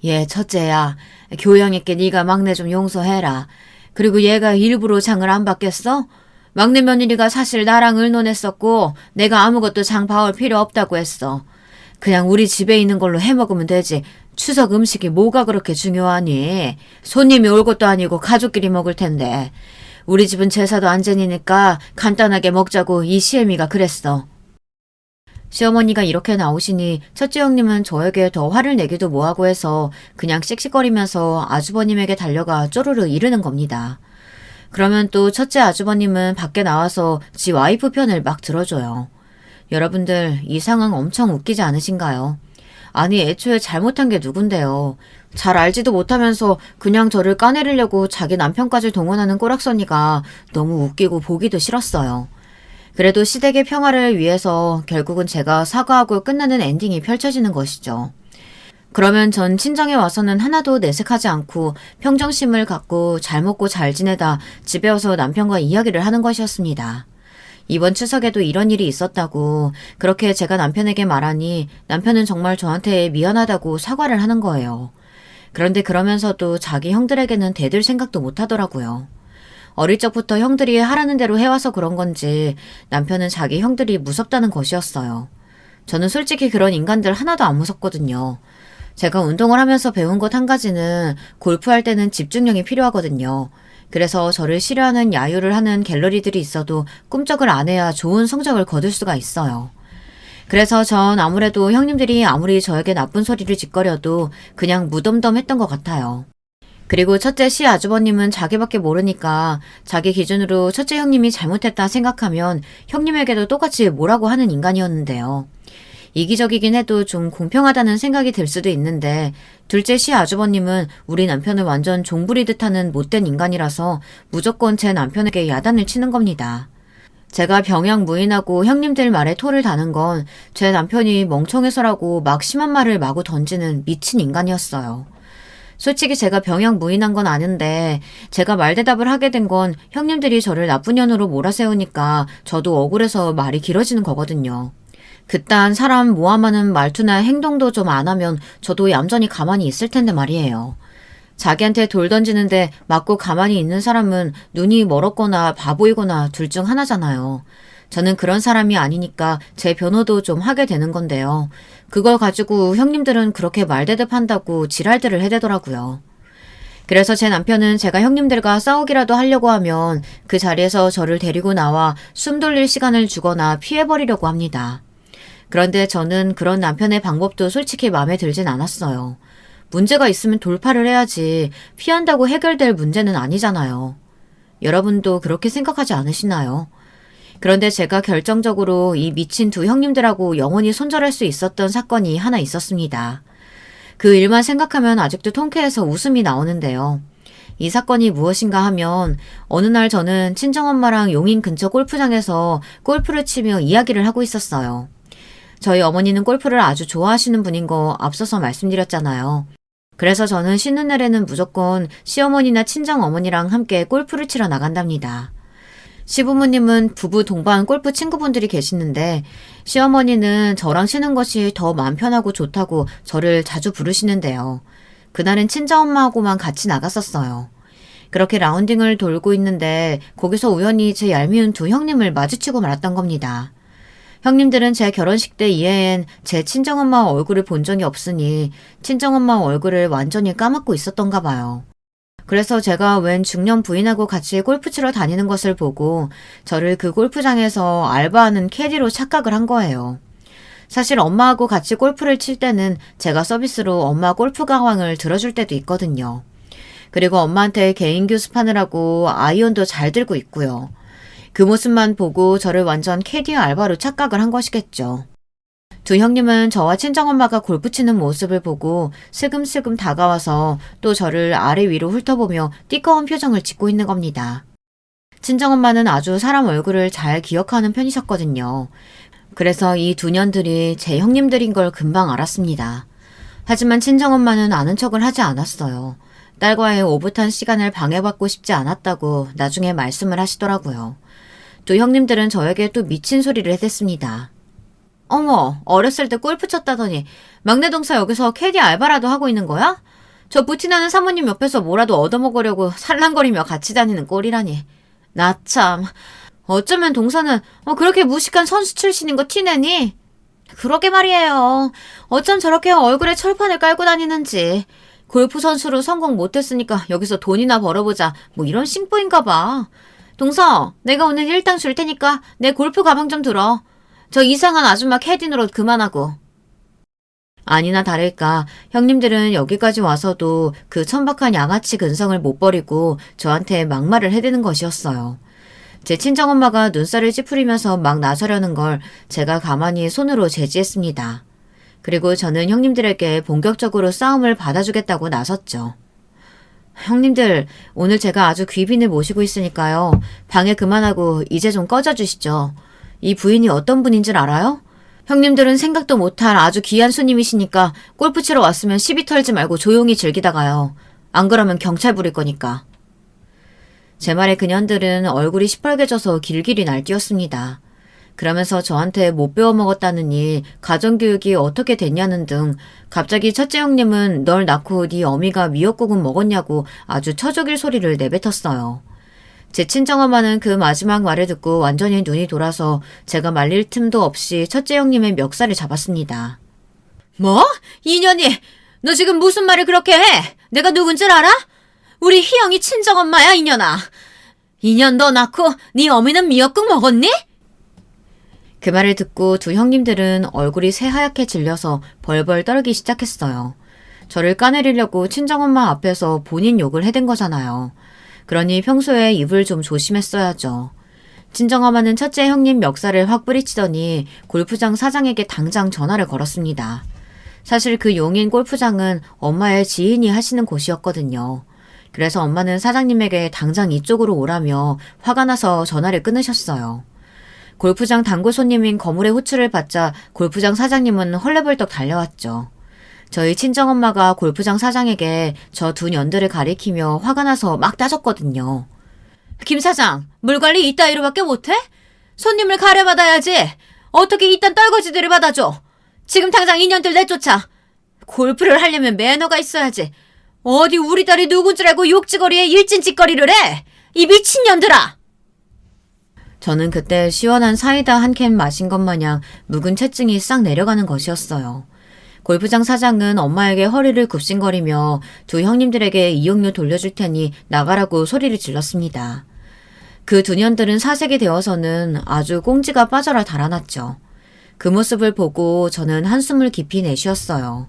예, 첫째야. 교양 있게 네가 막내 좀 용서해라. 그리고 얘가 일부러 장을 안 받겠어? 막내 며느리가 사실 나랑 의논했었고 내가 아무것도 장 봐올 필요 없다고 했어. 그냥 우리 집에 있는 걸로 해먹으면 되지. 추석 음식이 뭐가 그렇게 중요하니? 손님이 올 것도 아니고 가족끼리 먹을 텐데. 우리 집은 제사도 안 지니니까 간단하게 먹자고 이 시애미가 그랬어. 시어머니가 이렇게 나오시니 첫째 형님은 저에게 더 화를 내기도 뭐하고 해서 그냥 씩씩거리면서 아주버님에게 달려가 쪼르르 이르는 겁니다. 그러면 또 첫째 아주버님은 밖에 나와서 지 와이프 편을 막 들어줘요. 여러분들 이 상황 엄청 웃기지 않으신가요? 아니 애초에 잘못한 게 누군데요. 잘 알지도 못하면서 그냥 저를 까내리려고 자기 남편까지 동원하는 꼬락서니가 너무 웃기고 보기도 싫었어요. 그래도 시댁의 평화를 위해서 결국은 제가 사과하고 끝나는 엔딩이 펼쳐지는 것이죠. 그러면 전 친정에 와서는 하나도 내색하지 않고 평정심을 갖고 잘 먹고 잘 지내다 집에 와서 남편과 이야기를 하는 것이었습니다. 이번 추석에도 이런 일이 있었다고 그렇게 제가 남편에게 말하니 남편은 정말 저한테 미안하다고 사과를 하는 거예요. 그런데 그러면서도 자기 형들에게는 대들 생각도 못 하더라고요. 어릴 적부터 형들이 하라는 대로 해와서 그런 건지 남편은 자기 형들이 무섭다는 것이었어요. 저는 솔직히 그런 인간들 하나도 안 무섭거든요. 제가 운동을 하면서 배운 것 한 가지는 골프할 때는 집중력이 필요하거든요. 그래서 저를 싫어하는 야유를 하는 갤러리들이 있어도 꿈쩍을 안 해야 좋은 성적을 거둘 수가 있어요. 그래서 전 아무래도 형님들이 아무리 저에게 나쁜 소리를 짓거려도 그냥 무덤덤했던 것 같아요. 그리고 첫째 시 아주버님은 자기밖에 모르니까 자기 기준으로 첫째 형님이 잘못했다 생각하면 형님에게도 똑같이 뭐라고 하는 인간이었는데요. 이기적이긴 해도 좀 공평하다는 생각이 들 수도 있는데 둘째 시아주버님은 우리 남편을 완전 종부리듯 하는 못된 인간이라서 무조건 제 남편에게 야단을 치는 겁니다. 제가 병양 무인하고 형님들 말에 토를 다는 건 제 남편이 멍청해서라고 막 심한 말을 마구 던지는 미친 인간이었어요. 솔직히 제가 병양 무인한 건 아는데 제가 말대답을 하게 된 건 형님들이 저를 나쁜 년으로 몰아세우니까 저도 억울해서 말이 길어지는 거거든요. 그딴 사람 모함하는 말투나 행동도 좀 안 하면 저도 얌전히 가만히 있을 텐데 말이에요. 자기한테 돌 던지는데 맞고 가만히 있는 사람은 눈이 멀었거나 바보이거나 둘 중 하나잖아요. 저는 그런 사람이 아니니까 제 변호도 좀 하게 되는 건데요. 그걸 가지고 형님들은 그렇게 말대답한다고 지랄들을 해대더라고요. 그래서 제 남편은 제가 형님들과 싸우기라도 하려고 하면 그 자리에서 저를 데리고 나와 숨 돌릴 시간을 주거나 피해버리려고 합니다. 그런데 저는 그런 남편의 방법도 솔직히 마음에 들진 않았어요. 문제가 있으면 돌파를 해야지 피한다고 해결될 문제는 아니잖아요. 여러분도 그렇게 생각하지 않으시나요? 그런데 제가 결정적으로 이 미친 두 형님들하고 영원히 손절할 수 있었던 사건이 하나 있었습니다. 그 일만 생각하면 아직도 통쾌해서 웃음이 나오는데요. 이 사건이 무엇인가 하면 어느 날 저는 친정엄마랑 용인 근처 골프장에서 골프를 치며 이야기를 하고 있었어요. 저희 어머니는 골프를 아주 좋아하시는 분인 거 앞서서 말씀드렸잖아요. 그래서 저는 쉬는 날에는 무조건 시어머니나 친정어머니랑 함께 골프를 치러 나간답니다. 시부모님은 부부 동반 골프 친구분들이 계시는데 시어머니는 저랑 쉬는 것이 더 마음 편하고 좋다고 저를 자주 부르시는데요. 그날은 친정엄마하고만 같이 나갔었어요. 그렇게 라운딩을 돌고 있는데 거기서 우연히 제 얄미운 두 형님을 마주치고 말았던 겁니다. 형님들은 제 결혼식 때 이해엔 제 친정엄마 얼굴을 본 적이 없으니 친정엄마 얼굴을 완전히 까먹고 있었던가 봐요. 그래서 제가 웬 중년 부인하고 같이 골프 치러 다니는 것을 보고 저를 그 골프장에서 알바하는 캐디로 착각을 한 거예요. 사실 엄마하고 같이 골프를 칠 때는 제가 서비스로 엄마 골프 가왕을 들어줄 때도 있거든요. 그리고 엄마한테 개인 교습하느라고 아이언도 잘 들고 있고요. 그 모습만 보고 저를 완전 캐디 알바로 착각을 한 것이겠죠. 두 형님은 저와 친정엄마가 골프 치는 모습을 보고 슬금슬금 다가와서 또 저를 아래 위로 훑어보며 띠꺼운 표정을 짓고 있는 겁니다. 친정엄마는 아주 사람 얼굴을 잘 기억하는 편이셨거든요. 그래서 이 두 년들이 제 형님들인 걸 금방 알았습니다. 하지만 친정엄마는 아는 척을 하지 않았어요. 딸과의 오붓한 시간을 방해받고 싶지 않았다고 나중에 말씀을 하시더라고요. 두 형님들은 저에게 또 미친 소리를 해댔습니다. 어머, 어렸을 때 골프 쳤다더니 막내 동사 여기서 캐디 알바라도 하고 있는 거야? 저 부티나는 사모님 옆에서 뭐라도 얻어먹으려고 살랑거리며 같이 다니는 꼴이라니. 나 참, 어쩌면 동서는 그렇게 무식한 선수 출신인 거 티내니? 그러게 말이에요. 어쩜 저렇게 얼굴에 철판을 깔고 다니는지. 골프 선수로 성공 못했으니까 여기서 돈이나 벌어보자 뭐 이런 심보인가 봐. 동서, 내가 오늘 일당 줄 테니까 내 골프 가방 좀 들어. 저 이상한 아줌마 캐디 노릇 그만하고. 아니나 다를까 형님들은 여기까지 와서도 그 천박한 양아치 근성을 못 버리고 저한테 막말을 해대는 것이었어요. 제 친정엄마가 눈살을 찌푸리면서 막 나서려는 걸 제가 가만히 손으로 제지했습니다. 그리고 저는 형님들에게 본격적으로 싸움을 받아주겠다고 나섰죠. 형님들, 오늘 제가 아주 귀빈을 모시고 있으니까요. 방해 그만하고 이제 좀 꺼져주시죠. 이 부인이 어떤 분인 줄 알아요? 형님들은 생각도 못할 아주 귀한 손님이시니까 골프 치러 왔으면 시비 털지 말고 조용히 즐기다가요. 안 그러면 경찰 부릴 거니까. 제 말에 그년들은 얼굴이 시뻘개져서 길길이 날뛰었습니다. 그러면서 저한테 못 배워먹었다느니 가정교육이 어떻게 됐냐는 등 갑자기 첫째 형님은 널 낳고 네 어미가 미역국은 먹었냐고 아주 처죽일 소리를 내뱉었어요. 제 친정엄마는 그 마지막 말을 듣고 완전히 눈이 돌아서 제가 말릴 틈도 없이 첫째 형님의 멱살을 잡았습니다. 뭐? 이년이 너 지금 무슨 말을 그렇게 해? 내가 누군 줄 알아? 우리 희영이 친정엄마야 이년아. 이년 너 낳고 네 어미는 미역국 먹었니? 그 말을 듣고 두 형님들은 얼굴이 새하얗게 질려서 벌벌 떨기 시작했어요. 저를 까내리려고 친정엄마 앞에서 본인 욕을 해댄 거잖아요. 그러니 평소에 입을 좀 조심했어야죠. 친정엄마는 첫째 형님 멱살을 확 뿌리치더니 골프장 사장에게 당장 전화를 걸었습니다. 사실 그 용인 골프장은 엄마의 지인이 하시는 곳이었거든요. 그래서 엄마는 사장님에게 당장 이쪽으로 오라며 화가 나서 전화를 끊으셨어요. 골프장 단골 손님인 거물의 호출을 받자 골프장 사장님은 헐레벌떡 달려왔죠. 저희 친정엄마가 골프장 사장에게 저 두 년들을 가리키며 화가 나서 막 따졌거든요. 김 사장, 물 관리 이따위로밖에 못해? 손님을 가려받아야지. 어떻게 이딴 떨거지들을 받아줘. 지금 당장 인연들 내쫓아. 골프를 하려면 매너가 있어야지. 어디 우리 딸이 누군 줄 알고 욕지거리에 일진짓거리를 해. 이 미친년들아. 저는 그때 시원한 사이다 한 캔 마신 것 마냥 묵은 체증이 싹 내려가는 것이었어요. 골프장 사장은 엄마에게 허리를 굽신거리며 두 형님들에게 이용료 돌려줄 테니 나가라고 소리를 질렀습니다. 그 두 년들은 사색이 되어서는 아주 꽁지가 빠져라 달아났죠. 그 모습을 보고 저는 한숨을 깊이 내쉬었어요.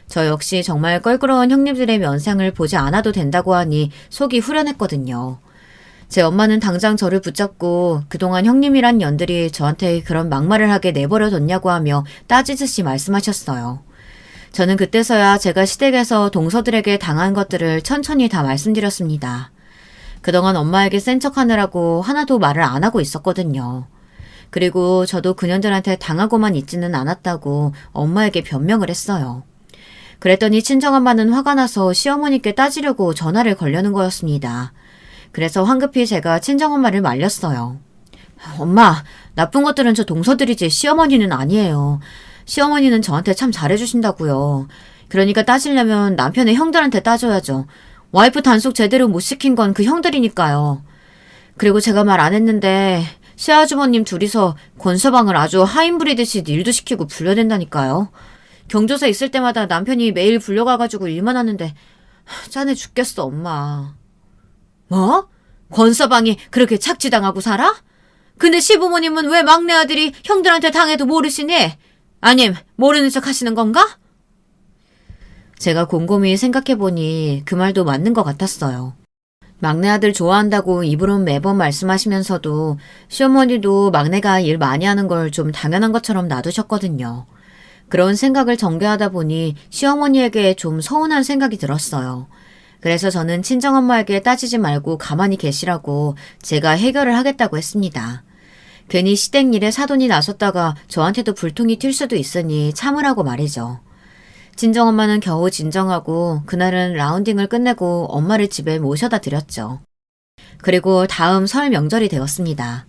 저 역시 정말 껄끄러운 형님들의 면상을 보지 않아도 된다고 하니 속이 후련했거든요. 제 엄마는 당장 저를 붙잡고 그동안 형님이란 년들이 저한테 그런 막말을 하게 내버려뒀냐고 하며 따지듯이 말씀하셨어요. 저는 그때서야 제가 시댁에서 동서들에게 당한 것들을 천천히 다 말씀드렸습니다. 그동안 엄마에게 센 척하느라고 하나도 말을 안 하고 있었거든요. 그리고 저도 그년들한테 당하고만 있지는 않았다고 엄마에게 변명을 했어요. 그랬더니 친정엄마는 화가 나서 시어머니께 따지려고 전화를 걸려는 거였습니다. 그래서 황급히 제가 친정엄마를 말렸어요. 엄마, 나쁜 것들은 저 동서들이지 시어머니는 아니에요. 시어머니는 저한테 참 잘해주신다고요. 그러니까 따지려면 남편의 형들한테 따져야죠. 와이프 단속 제대로 못 시킨 건 그 형들이니까요. 그리고 제가 말 안 했는데 시아주버님 둘이서 권서방을 아주 하인 부리듯이 일도 시키고 불려댄다니까요. 경조사 있을 때마다 남편이 매일 불려가가지고 일만 하는데 짠해 죽겠어 엄마. 뭐? 권서방이 그렇게 착취당하고 살아? 근데 시부모님은 왜 막내 아들이 형들한테 당해도 모르시니? 아님 모르는 척 하시는 건가? 제가 곰곰이 생각해보니 그 말도 맞는 것 같았어요. 막내 아들 좋아한다고 입으론 매번 말씀하시면서도 시어머니도 막내가 일 많이 하는 걸 좀 당연한 것처럼 놔두셨거든요. 그런 생각을 전개하다 보니 시어머니에게 좀 서운한 생각이 들었어요. 그래서 저는 친정엄마에게 따지지 말고 가만히 계시라고 제가 해결을 하겠다고 했습니다. 괜히 시댁 일에 사돈이 나섰다가 저한테도 불통이 튈 수도 있으니 참으라고 말이죠. 친정엄마는 겨우 진정하고 그날은 라운딩을 끝내고 엄마를 집에 모셔다 드렸죠. 그리고 다음 설 명절이 되었습니다.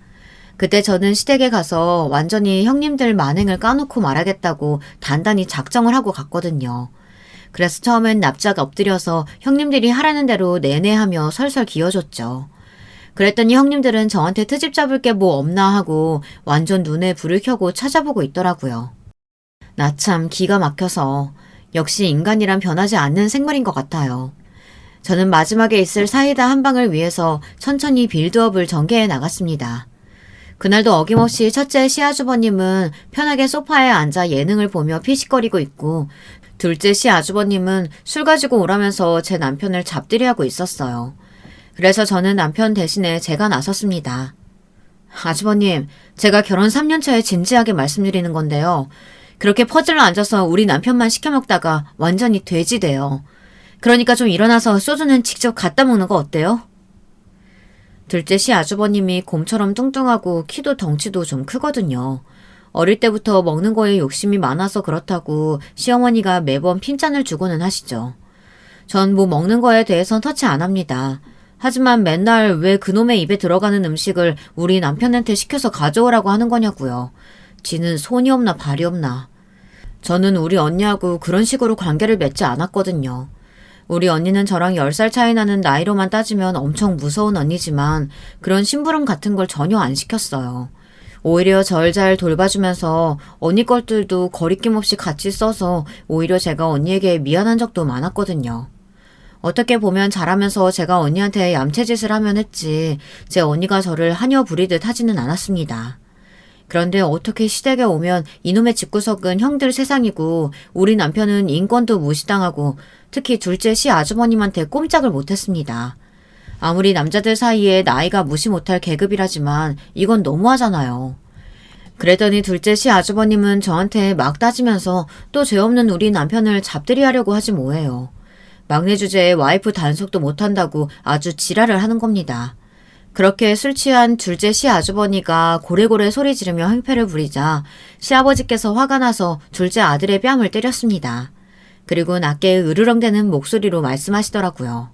그때 저는 시댁에 가서 완전히 형님들 만행을 까놓고 말하겠다고 단단히 작정을 하고 갔거든요. 그래서 처음엔 납작 엎드려서 형님들이 하라는 대로 내내 하며 설설 기어줬죠. 그랬더니 형님들은 저한테 트집 잡을 게 뭐 없나 하고 완전 눈에 불을 켜고 찾아보고 있더라고요. 나 참 기가 막혀서 역시 인간이란 변하지 않는 생물인 것 같아요. 저는 마지막에 있을 사이다 한 방을 위해서 천천히 빌드업을 전개해 나갔습니다. 그날도 어김없이 첫째 시아주버님은 편하게 소파에 앉아 예능을 보며 피식거리고 있고 둘째 시아주버님은 술 가지고 오라면서 제 남편을 잡들이하고 있었어요. 그래서 저는 남편 대신에 제가 나섰습니다. 아주버님, 제가 결혼 3년 차에 진지하게 말씀드리는 건데요. 그렇게 퍼즐로 앉아서 우리 남편만 시켜먹다가 완전히 돼지돼요. 그러니까 좀 일어나서 소주는 직접 갖다 먹는 거 어때요? 둘째 시아주버님이 곰처럼 뚱뚱하고 키도 덩치도 좀 크거든요. 어릴 때부터 먹는 거에 욕심이 많아서 그렇다고 시어머니가 매번 핀잔을 주고는 하시죠. 전 뭐 먹는 거에 대해선 터치 안 합니다. 하지만 맨날 왜 그놈의 입에 들어가는 음식을 우리 남편한테 시켜서 가져오라고 하는 거냐고요. 지는 손이 없나 발이 없나. 저는 우리 언니하고 그런 식으로 관계를 맺지 않았거든요. 우리 언니는 저랑 10살 차이 나는 나이로만 따지면 엄청 무서운 언니지만 그런 심부름 같은 걸 전혀 안 시켰어요. 오히려 절 잘 돌봐주면서 언니 것들도 거리낌 없이 같이 써서 오히려 제가 언니에게 미안한 적도 많았거든요. 어떻게 보면 잘하면서 제가 언니한테 얌체짓을 하면 했지 제 언니가 저를 하녀 부리듯 하지는 않았습니다. 그런데 어떻게 시댁에 오면 이놈의 집구석은 형들 세상이고 우리 남편은 인권도 무시당하고 특히 둘째 시아주버님한테 꼼짝을 못했습니다. 아무리 남자들 사이에 나이가 무시 못할 계급이라지만 이건 너무하잖아요. 그랬더니 둘째 시아주버님은 저한테 막 따지면서 또 죄 없는 우리 남편을 잡들이하려고 하지 뭐예요. 막내 주제에 와이프 단속도 못한다고 아주 지랄을 하는 겁니다. 그렇게 술 취한 둘째 시아주버니가 고래고래 소리 지르며 행패를 부리자 시아버지께서 화가 나서 둘째 아들의 뺨을 때렸습니다. 그리고 낮게 으르렁대는 목소리로 말씀하시더라고요.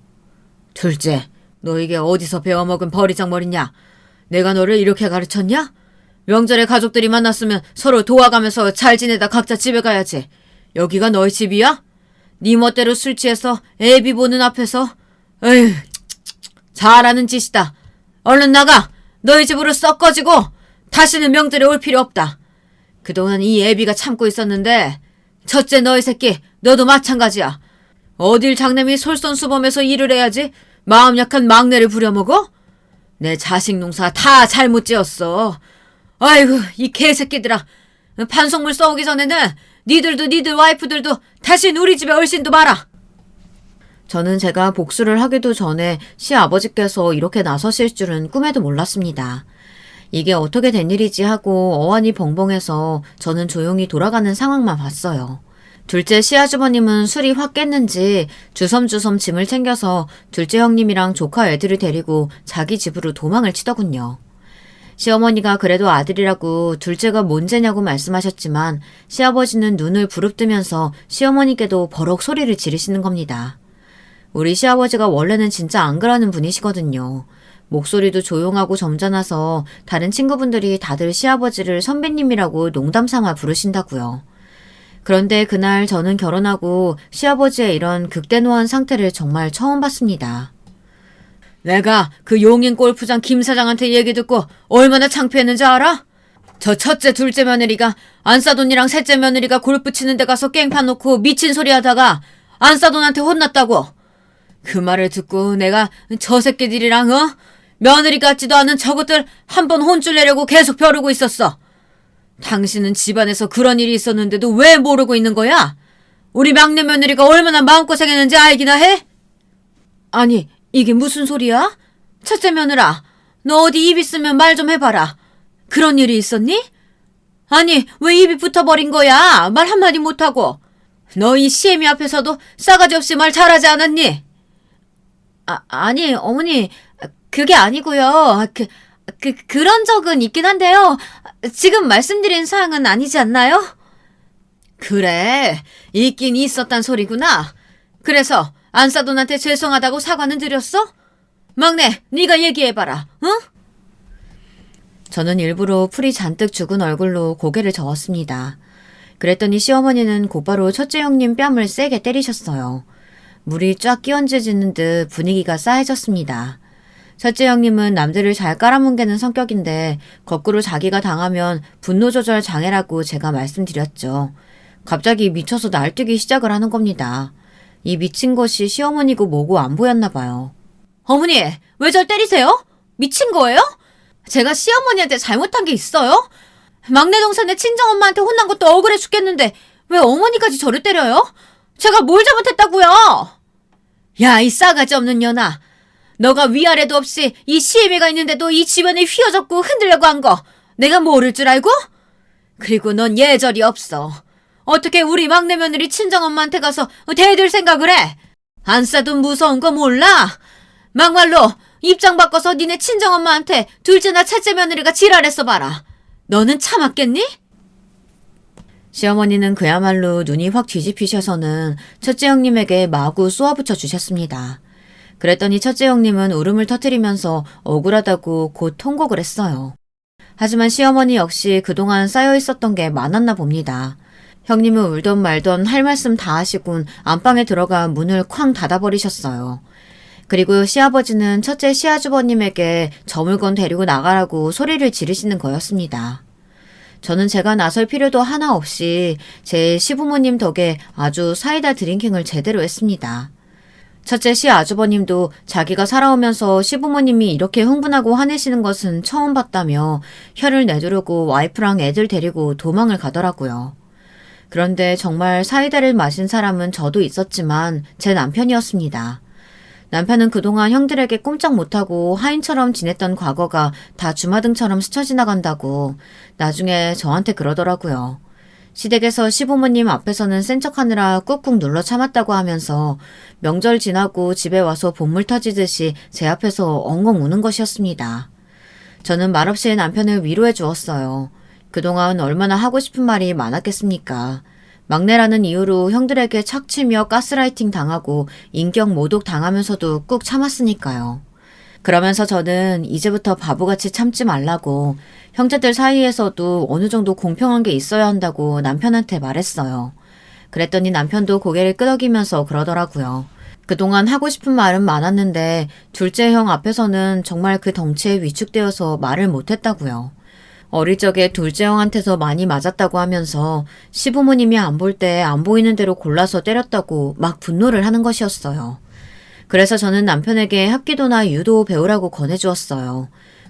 둘째, 너 이게 어디서 배워먹은 버리장머리냐? 내가 너를 이렇게 가르쳤냐? 명절에 가족들이 만났으면 서로 도와가면서 잘 지내다 각자 집에 가야지. 여기가 너희 집이야? 네 멋대로 술 취해서 애비 보는 앞에서. 에휴, 잘하는 짓이다. 얼른 나가. 너희 집으로 썩 꺼지고 다시는 명절에 올 필요 없다. 그동안 이 애비가 참고 있었는데 첫째 너희 새끼 너도 마찬가지야. 어딜 장남이 솔선수범해서 일을 해야지 마음 약한 막내를 부려먹어? 내 자식 농사 다 잘못 지었어. 아이고 이 개새끼들아. 판송물 써오기 전에는 니들도 니들 와이프들도 다시 우리 집에 얼씬도 마라. 저는 제가 복수를 하기도 전에 시아버지께서 이렇게 나서실 줄은 꿈에도 몰랐습니다. 이게 어떻게 된 일이지 하고 어안이 벙벙해서 저는 조용히 돌아가는 상황만 봤어요. 둘째 시아주버님은 술이 확 깼는지 주섬주섬 짐을 챙겨서 둘째 형님이랑 조카 애들을 데리고 자기 집으로 도망을 치더군요. 시어머니가 그래도 아들이라고 둘째가 뭔 죄냐고 말씀하셨지만 시아버지는 눈을 부릅뜨면서 시어머니께도 버럭 소리를 지르시는 겁니다. 우리 시아버지가 원래는 진짜 안 그러는 분이시거든요. 목소리도 조용하고 점잖아서 다른 친구분들이 다들 시아버지를 선배님이라고 농담삼아 부르신다고요. 그런데 그날 저는 결혼하고 시아버지의 이런 극대노한 상태를 정말 처음 봤습니다. 내가 그 용인 골프장 김 사장한테 얘기 듣고 얼마나 창피했는지 알아? 저 첫째 둘째 며느리가 안사돈이랑 셋째 며느리가 골프 치는 데 가서 깽판 놓고 미친 소리 하다가 안사돈한테 혼났다고. 그 말을 듣고 내가 저 새끼들이랑 며느리 같지도 않은 저것들 한번 혼쭐 내려고 계속 벼르고 있었어. 당신은 집안에서 그런 일이 있었는데도 왜 모르고 있는 거야? 우리 막내 며느리가 얼마나 마음고생했는지 알기나 해? 아니 이게 무슨 소리야? 첫째 며느라, 너 어디 입 있으면 말 좀 해봐라. 그런 일이 있었니? 아니 왜 입이 붙어버린 거야? 말 한마디 못하고. 너 이 시애미 앞에서도 싸가지 없이 말 잘하지 않았니? 아니 어머니 그게 아니고요. 그런 적은 있긴 한데요. 지금 말씀드린 사항은 아니지 않나요? 그래, 있긴 있었단 소리구나. 그래서 안사돈한테 죄송하다고 사과는 드렸어? 막내, 네가 얘기해봐라, 응? 저는 일부러 풀이 잔뜩 죽은 얼굴로 고개를 저었습니다. 그랬더니 시어머니는 곧바로 첫째 형님 뺨을 세게 때리셨어요. 물이 쫙 끼얹어지는 듯 분위기가 싸해졌습니다. 첫째 형님은 남들을 잘 깔아뭉개는 성격인데 거꾸로 자기가 당하면 분노 조절 장애라고 제가 말씀드렸죠. 갑자기 미쳐서 날뛰기 시작을 하는 겁니다. 이 미친 것이 시어머니고 뭐고 안 보였나 봐요. 어머니, 왜 절 때리세요? 미친 거예요? 제가 시어머니한테 잘못한 게 있어요? 막내 동생네 친정엄마한테 혼난 것도 억울해 죽겠는데 왜 어머니까지 저를 때려요? 제가 뭘 잘못했다고요? 야, 이 싸가지 없는 년아. 너가 위아래도 없이 이 시애미가 있는데도 이 집안에 휘어잡고 흔들려고 한 거 내가 모를 줄 알고? 그리고 넌 예절이 없어. 어떻게 우리 막내 며느리 친정엄마한테 가서 대들 생각을 해? 안싸도 무서운 거 몰라? 막말로 입장 바꿔서 니네 친정엄마한테 둘째나 셋째 며느리가 지랄했어 봐라. 너는 참았겠니? 시어머니는 그야말로 눈이 확 뒤집히셔서는 첫째 형님에게 마구 쏘아붙여 주셨습니다. 그랬더니 첫째 형님은 울음을 터뜨리면서 억울하다고 곧 통곡을 했어요. 하지만 시어머니 역시 그동안 쌓여 있었던 게 많았나 봅니다. 형님은 울던 말던 할 말씀 다 하시곤 안방에 들어가 문을 쾅 닫아버리셨어요. 그리고 시아버지는 첫째 시아주버님에게 저 물건 데리고 나가라고 소리를 지르시는 거였습니다. 저는 제가 나설 필요도 하나 없이 제 시부모님 덕에 아주 사이다 드링킹을 제대로 했습니다. 첫째 시아주버님도 자기가 살아오면서 시부모님이 이렇게 흥분하고 화내시는 것은 처음 봤다며 혀를 내두르고 와이프랑 애들 데리고 도망을 가더라고요. 그런데 정말 사이다를 마신 사람은 저도 있었지만 제 남편이었습니다. 남편은 그동안 형들에게 꼼짝 못하고 하인처럼 지냈던 과거가 다 주마등처럼 스쳐 지나간다고 나중에 저한테 그러더라고요. 시댁에서 시부모님 앞에서는 센 척하느라 꾹꾹 눌러 참았다고 하면서 명절 지나고 집에 와서 본물 터지듯이 제 앞에서 엉엉 우는 것이었습니다. 저는 말없이 남편을 위로해 주었어요. 그동안 얼마나 하고 싶은 말이 많았겠습니까. 막내라는 이유로 형들에게 착취며 가스라이팅 당하고 인격 모독 당하면서도 꾹 참았으니까요. 그러면서 저는 이제부터 바보같이 참지 말라고 형제들 사이에서도 어느 정도 공평한 게 있어야 한다고 남편한테 말했어요. 그랬더니 남편도 고개를 끄덕이면서 그러더라고요. 그동안 하고 싶은 말은 많았는데 둘째 형 앞에서는 정말 그 덩치에 위축되어서 말을 못했다고요. 어릴 적에 둘째 형한테서 많이 맞았다고 하면서 시부모님이 안 볼 때 안 보이는 대로 골라서 때렸다고 막 분노를 하는 것이었어요. 그래서 저는 남편에게 합기도나 유도 배우라고 권해주었어요.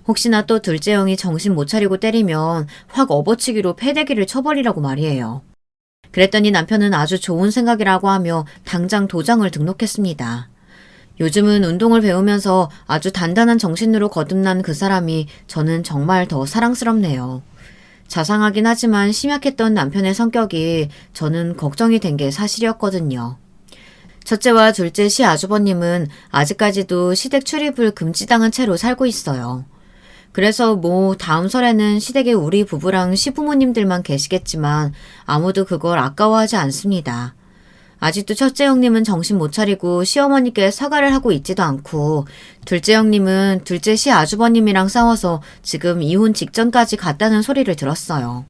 혹시나 또 둘째 형이 정신 못 차리고 때리면 확 업어치기로 패대기를 쳐버리라고 말이에요. 그랬더니 남편은 아주 좋은 생각이라고 하며 당장 도장을 등록했습니다. 요즘은 운동을 배우면서 아주 단단한 정신으로 거듭난 그 사람이 저는 정말 더 사랑스럽네요. 자상하긴 하지만 심약했던 남편의 성격이 저는 걱정이 된 게 사실이었거든요. 첫째와 둘째 시아주버님은 아직까지도 시댁 출입을 금지당한 채로 살고 있어요. 그래서 다음 설에는 시댁에 우리 부부랑 시부모님들만 계시겠지만 아무도 그걸 아까워하지 않습니다. 아직도 첫째 형님은 정신 못 차리고 시어머니께 사과를 하고 있지도 않고 둘째 형님은 둘째 시아주버님이랑 싸워서 지금 이혼 직전까지 갔다는 소리를 들었어요.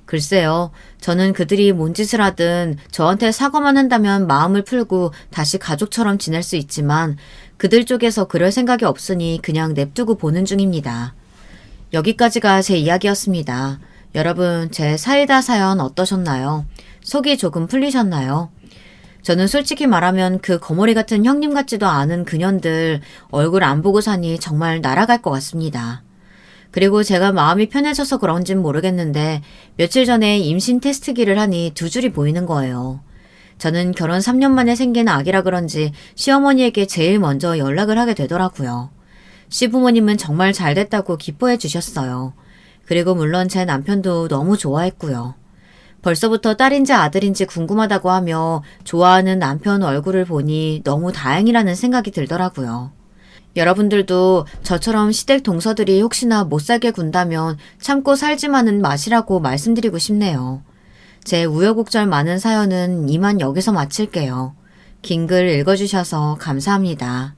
글쎄요, 저는 그들이 뭔 짓을 하든 저한테 사과만 한다면 마음을 풀고 다시 가족처럼 지낼 수 있지만 그들 쪽에서 그럴 생각이 없으니 그냥 냅두고 보는 중입니다. 여기까지가 제 이야기였습니다. 여러분, 제 사이다 사연 어떠셨나요? 속이 조금 풀리셨나요? 저는 솔직히 말하면 그 거머리 같은 형님 같지도 않은 그년들 얼굴 안 보고 사니 정말 날아갈 것 같습니다. 그리고 제가 마음이 편해져서 그런진 모르겠는데 며칠 전에 임신 테스트기를 하니 두 줄이 보이는 거예요. 저는 결혼 3년 만에 생긴 아기라 그런지 시어머니에게 제일 먼저 연락을 하게 되더라고요. 시부모님은 정말 잘 됐다고 기뻐해 주셨어요. 그리고 물론 제 남편도 너무 좋아했고요. 벌써부터 딸인지 아들인지 궁금하다고 하며 좋아하는 남편 얼굴을 보니 너무 다행이라는 생각이 들더라고요. 여러분들도 저처럼 시댁 동서들이 혹시나 못살게 군다면 참고 살지만은 마시라고 말씀드리고 싶네요. 제 우여곡절 많은 사연은 이만 여기서 마칠게요. 긴 글 읽어주셔서 감사합니다.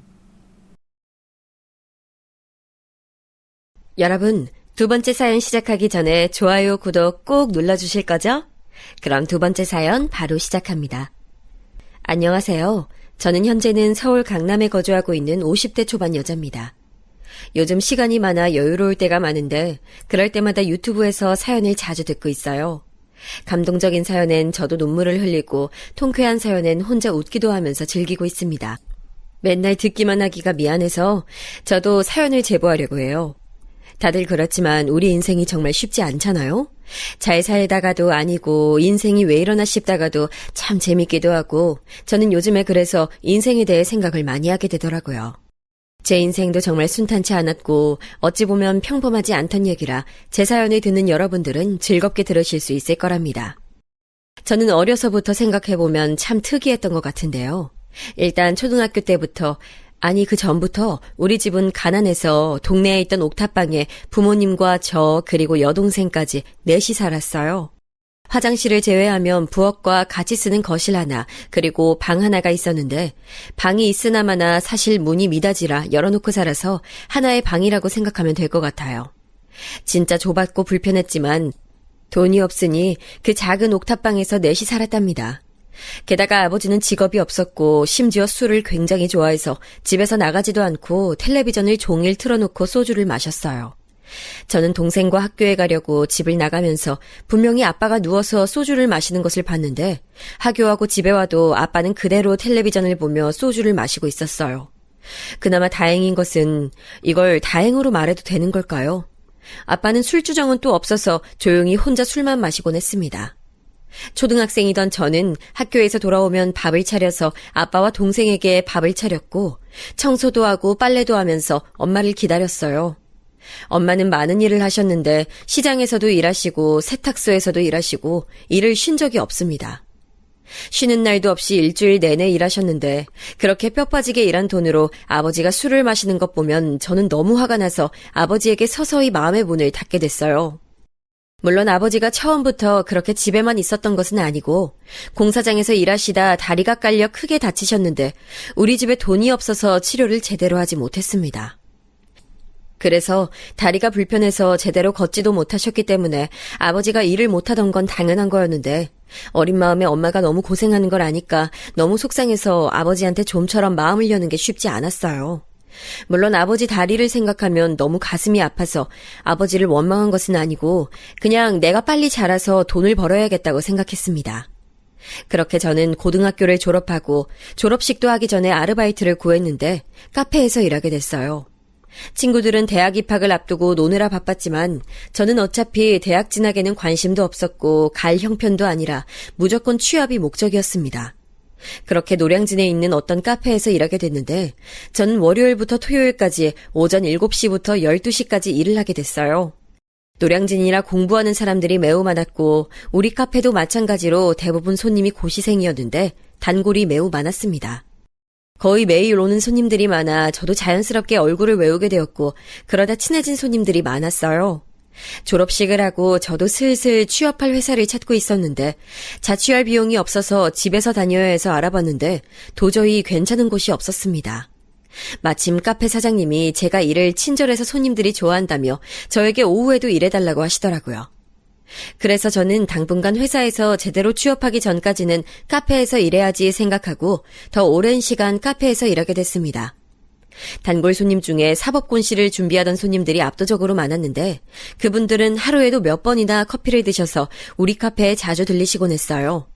여러분, 두 번째 사연 시작하기 전에 좋아요, 구독 꼭 눌러주실 거죠? 그럼 두 번째 사연 바로 시작합니다. 안녕하세요. 저는 현재는 서울 강남에 거주하고 있는 50대 초반 여자입니다. 요즘 시간이 많아 여유로울 때가 많은데 그럴 때마다 유튜브에서 사연을 자주 듣고 있어요. 감동적인 사연엔 저도 눈물을 흘리고 통쾌한 사연엔 혼자 웃기도 하면서 즐기고 있습니다. 맨날 듣기만 하기가 미안해서 저도 사연을 제보하려고 해요. 다들 그렇지만 우리 인생이 정말 쉽지 않잖아요? 잘 살다가도 아니고 인생이 왜 이러나 싶다가도 참 재밌기도 하고 저는 요즘에 그래서 인생에 대해 생각을 많이 하게 되더라고요. 제 인생도 정말 순탄치 않았고 어찌 보면 평범하지 않던 얘기라 제 사연을 듣는 여러분들은 즐겁게 들으실 수 있을 거랍니다. 저는 어려서부터 생각해보면 참 특이했던 것 같은데요. 일단 초등학교 때부터 아니 그 전부터 우리 집은 가난해서 동네에 있던 옥탑방에 부모님과 저 그리고 여동생까지 넷이 살았어요. 화장실을 제외하면 부엌과 같이 쓰는 거실 하나 그리고 방 하나가 있었는데 방이 있으나마나 사실 문이 미닫이라 열어놓고 살아서 하나의 방이라고 생각하면 될 것 같아요. 진짜 좁았고 불편했지만 돈이 없으니 그 작은 옥탑방에서 넷이 살았답니다. 게다가 아버지는 직업이 없었고 심지어 술을 굉장히 좋아해서 집에서 나가지도 않고 텔레비전을 종일 틀어놓고 소주를 마셨어요. 저는 동생과 학교에 가려고 집을 나가면서 분명히 아빠가 누워서 소주를 마시는 것을 봤는데 학교하고 집에 와도 아빠는 그대로 텔레비전을 보며 소주를 마시고 있었어요. 그나마 다행인 것은 이걸 다행으로 말해도 되는 걸까요? 아빠는 술주정은 또 없어서 조용히 혼자 술만 마시곤 했습니다. 초등학생이던 저는 학교에서 돌아오면 밥을 차려서 아빠와 동생에게 밥을 차렸고 청소도 하고 빨래도 하면서 엄마를 기다렸어요. 엄마는 많은 일을 하셨는데 시장에서도 일하시고 세탁소에서도 일하시고 일을 쉰 적이 없습니다. 쉬는 날도 없이 일주일 내내 일하셨는데 그렇게 뼈 빠지게 일한 돈으로 아버지가 술을 마시는 것 보면 저는 너무 화가 나서 아버지에게 서서히 마음의 문을 닫게 됐어요. 물론 아버지가 처음부터 그렇게 집에만 있었던 것은 아니고 공사장에서 일하시다 다리가 깔려 크게 다치셨는데 우리 집에 돈이 없어서 치료를 제대로 하지 못했습니다. 그래서 다리가 불편해서 제대로 걷지도 못하셨기 때문에 아버지가 일을 못하던 건 당연한 거였는데 어린 마음에 엄마가 너무 고생하는 걸 아니까 너무 속상해서 아버지한테 좀처럼 마음을 여는 게 쉽지 않았어요. 물론 아버지 다리를 생각하면 너무 가슴이 아파서 아버지를 원망한 것은 아니고 그냥 내가 빨리 자라서 돈을 벌어야겠다고 생각했습니다. 그렇게 저는 고등학교를 졸업하고 졸업식도 하기 전에 아르바이트를 구했는데 카페에서 일하게 됐어요. 친구들은 대학 입학을 앞두고 노느라 바빴지만 저는 어차피 대학 진학에는 관심도 없었고 갈 형편도 아니라 무조건 취업이 목적이었습니다. 그렇게 노량진에 있는 어떤 카페에서 일하게 됐는데 저는 월요일부터 토요일까지 오전 7시부터 12시까지 일을 하게 됐어요. 노량진이라 공부하는 사람들이 매우 많았고 우리 카페도 마찬가지로 대부분 손님이 고시생이었는데 단골이 매우 많았습니다. 거의 매일 오는 손님들이 많아 저도 자연스럽게 얼굴을 외우게 되었고 그러다 친해진 손님들이 많았어요. 졸업식을 하고 저도 슬슬 취업할 회사를 찾고 있었는데 자취할 비용이 없어서 집에서 다녀야 해서 알아봤는데 도저히 괜찮은 곳이 없었습니다. 마침 카페 사장님이 제가 일을 친절해서 손님들이 좋아한다며 저에게 오후에도 일해달라고 하시더라고요. 그래서 저는 당분간 회사에서 제대로 취업하기 전까지는 카페에서 일해야지 생각하고 더 오랜 시간 카페에서 일하게 됐습니다. 단골 손님 중에 사법곤시를 준비하던 손님들이 압도적으로 많았는데 그분들은 하루에도 몇 번이나 커피를 드셔서 우리 카페에 자주 들리시곤 했어요.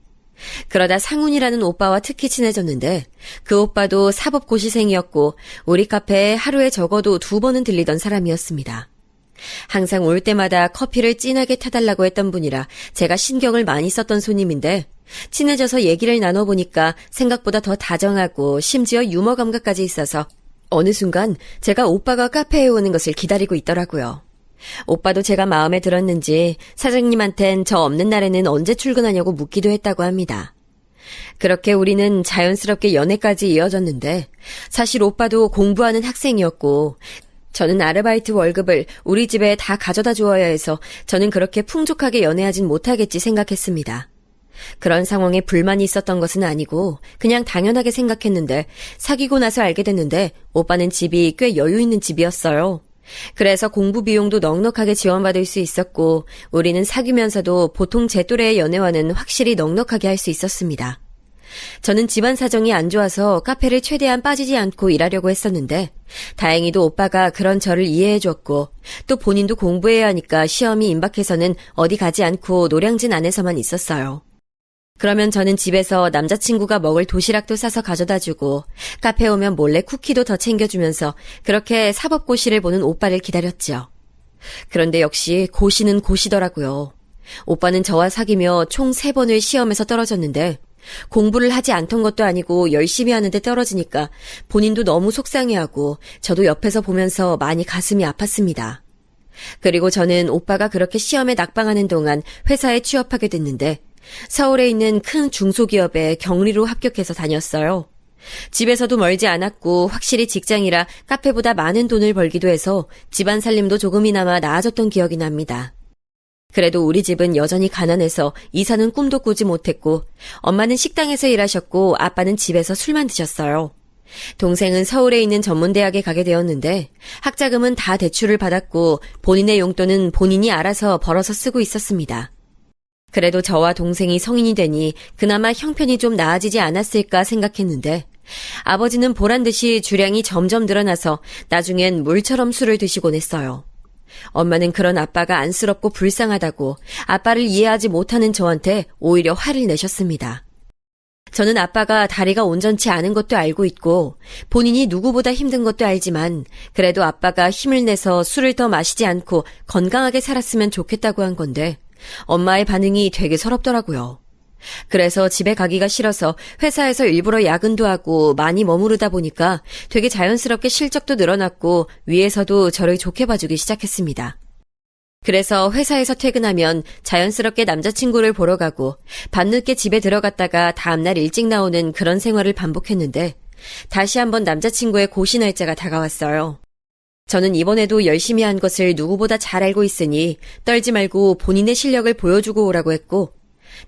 그러다 상훈이라는 오빠와 특히 친해졌는데 그 오빠도 사법고시생이었고 우리 카페에 하루에 적어도 2번은 들리던 사람이었습니다. 항상 올 때마다 커피를 진하게 타달라고 했던 분이라 제가 신경을 많이 썼던 손님인데 친해져서 얘기를 나눠보니까 생각보다 더 다정하고 심지어 유머 감각까지 있어서 어느 순간 제가 오빠가 카페에 오는 것을 기다리고 있더라고요. 오빠도 제가 마음에 들었는지 사장님한텐 저 없는 날에는 언제 출근하냐고 묻기도 했다고 합니다. 그렇게 우리는 자연스럽게 연애까지 이어졌는데 사실 오빠도 공부하는 학생이었고 저는 아르바이트 월급을 우리 집에 다 가져다 주어야 해서 저는 그렇게 풍족하게 연애하진 못하겠지 생각했습니다. 그런 상황에 불만이 있었던 것은 아니고 그냥 당연하게 생각했는데 사귀고 나서 알게 됐는데 오빠는 집이 꽤 여유 있는 집이었어요. 그래서 공부 비용도 넉넉하게 지원받을 수 있었고 우리는 사귀면서도 보통 제 또래의 연애와는 확실히 넉넉하게 할 수 있었습니다. 저는 집안 사정이 안 좋아서 카페를 최대한 빠지지 않고 일하려고 했었는데 다행히도 오빠가 그런 저를 이해해줬고 또 본인도 공부해야 하니까 시험이 임박해서는 어디 가지 않고 노량진 안에서만 있었어요. 그러면 저는 집에서 남자친구가 먹을 도시락도 싸서 가져다주고 카페 오면 몰래 쿠키도 더 챙겨주면서 그렇게 사법고시를 보는 오빠를 기다렸죠. 그런데 역시 고시는 고시더라고요. 오빠는 저와 사귀며 총 3번을 시험에서 떨어졌는데 공부를 하지 않던 것도 아니고 열심히 하는데 떨어지니까 본인도 너무 속상해하고 저도 옆에서 보면서 많이 가슴이 아팠습니다. 그리고 저는 오빠가 그렇게 시험에 낙방하는 동안 회사에 취업하게 됐는데 서울에 있는 큰 중소기업에 격리로 합격해서 다녔어요. 집에서도 멀지 않았고 확실히 직장이라 카페보다 많은 돈을 벌기도 해서 집안 살림도 조금이나마 나아졌던 기억이 납니다. 그래도 우리 집은 여전히 가난해서 이사는 꿈도 꾸지 못했고 엄마는 식당에서 일하셨고 아빠는 집에서 술만 드셨어요. 동생은 서울에 있는 전문대학에 가게 되었는데 학자금은 다 대출을 받았고 본인의 용돈은 본인이 알아서 벌어서 쓰고 있었습니다. 그래도 저와 동생이 성인이 되니 그나마 형편이 좀 나아지지 않았을까 생각했는데 아버지는 보란듯이 주량이 점점 늘어나서 나중엔 물처럼 술을 드시곤 했어요. 엄마는 그런 아빠가 안쓰럽고 불쌍하다고 아빠를 이해하지 못하는 저한테 오히려 화를 내셨습니다. 저는 아빠가 다리가 온전치 않은 것도 알고 있고 본인이 누구보다 힘든 것도 알지만 그래도 아빠가 힘을 내서 술을 더 마시지 않고 건강하게 살았으면 좋겠다고 한 건데 엄마의 반응이 되게 서럽더라고요. 그래서 집에 가기가 싫어서 회사에서 일부러 야근도 하고 많이 머무르다 보니까 되게 자연스럽게 실적도 늘어났고 위에서도 저를 좋게 봐주기 시작했습니다. 그래서 회사에서 퇴근하면 자연스럽게 남자친구를 보러 가고 밤늦게 집에 들어갔다가 다음날 일찍 나오는 그런 생활을 반복했는데 다시 한번 남자친구의 고시 날짜가 다가왔어요. 저는 이번에도 열심히 한 것을 누구보다 잘 알고 있으니 떨지 말고 본인의 실력을 보여주고 오라고 했고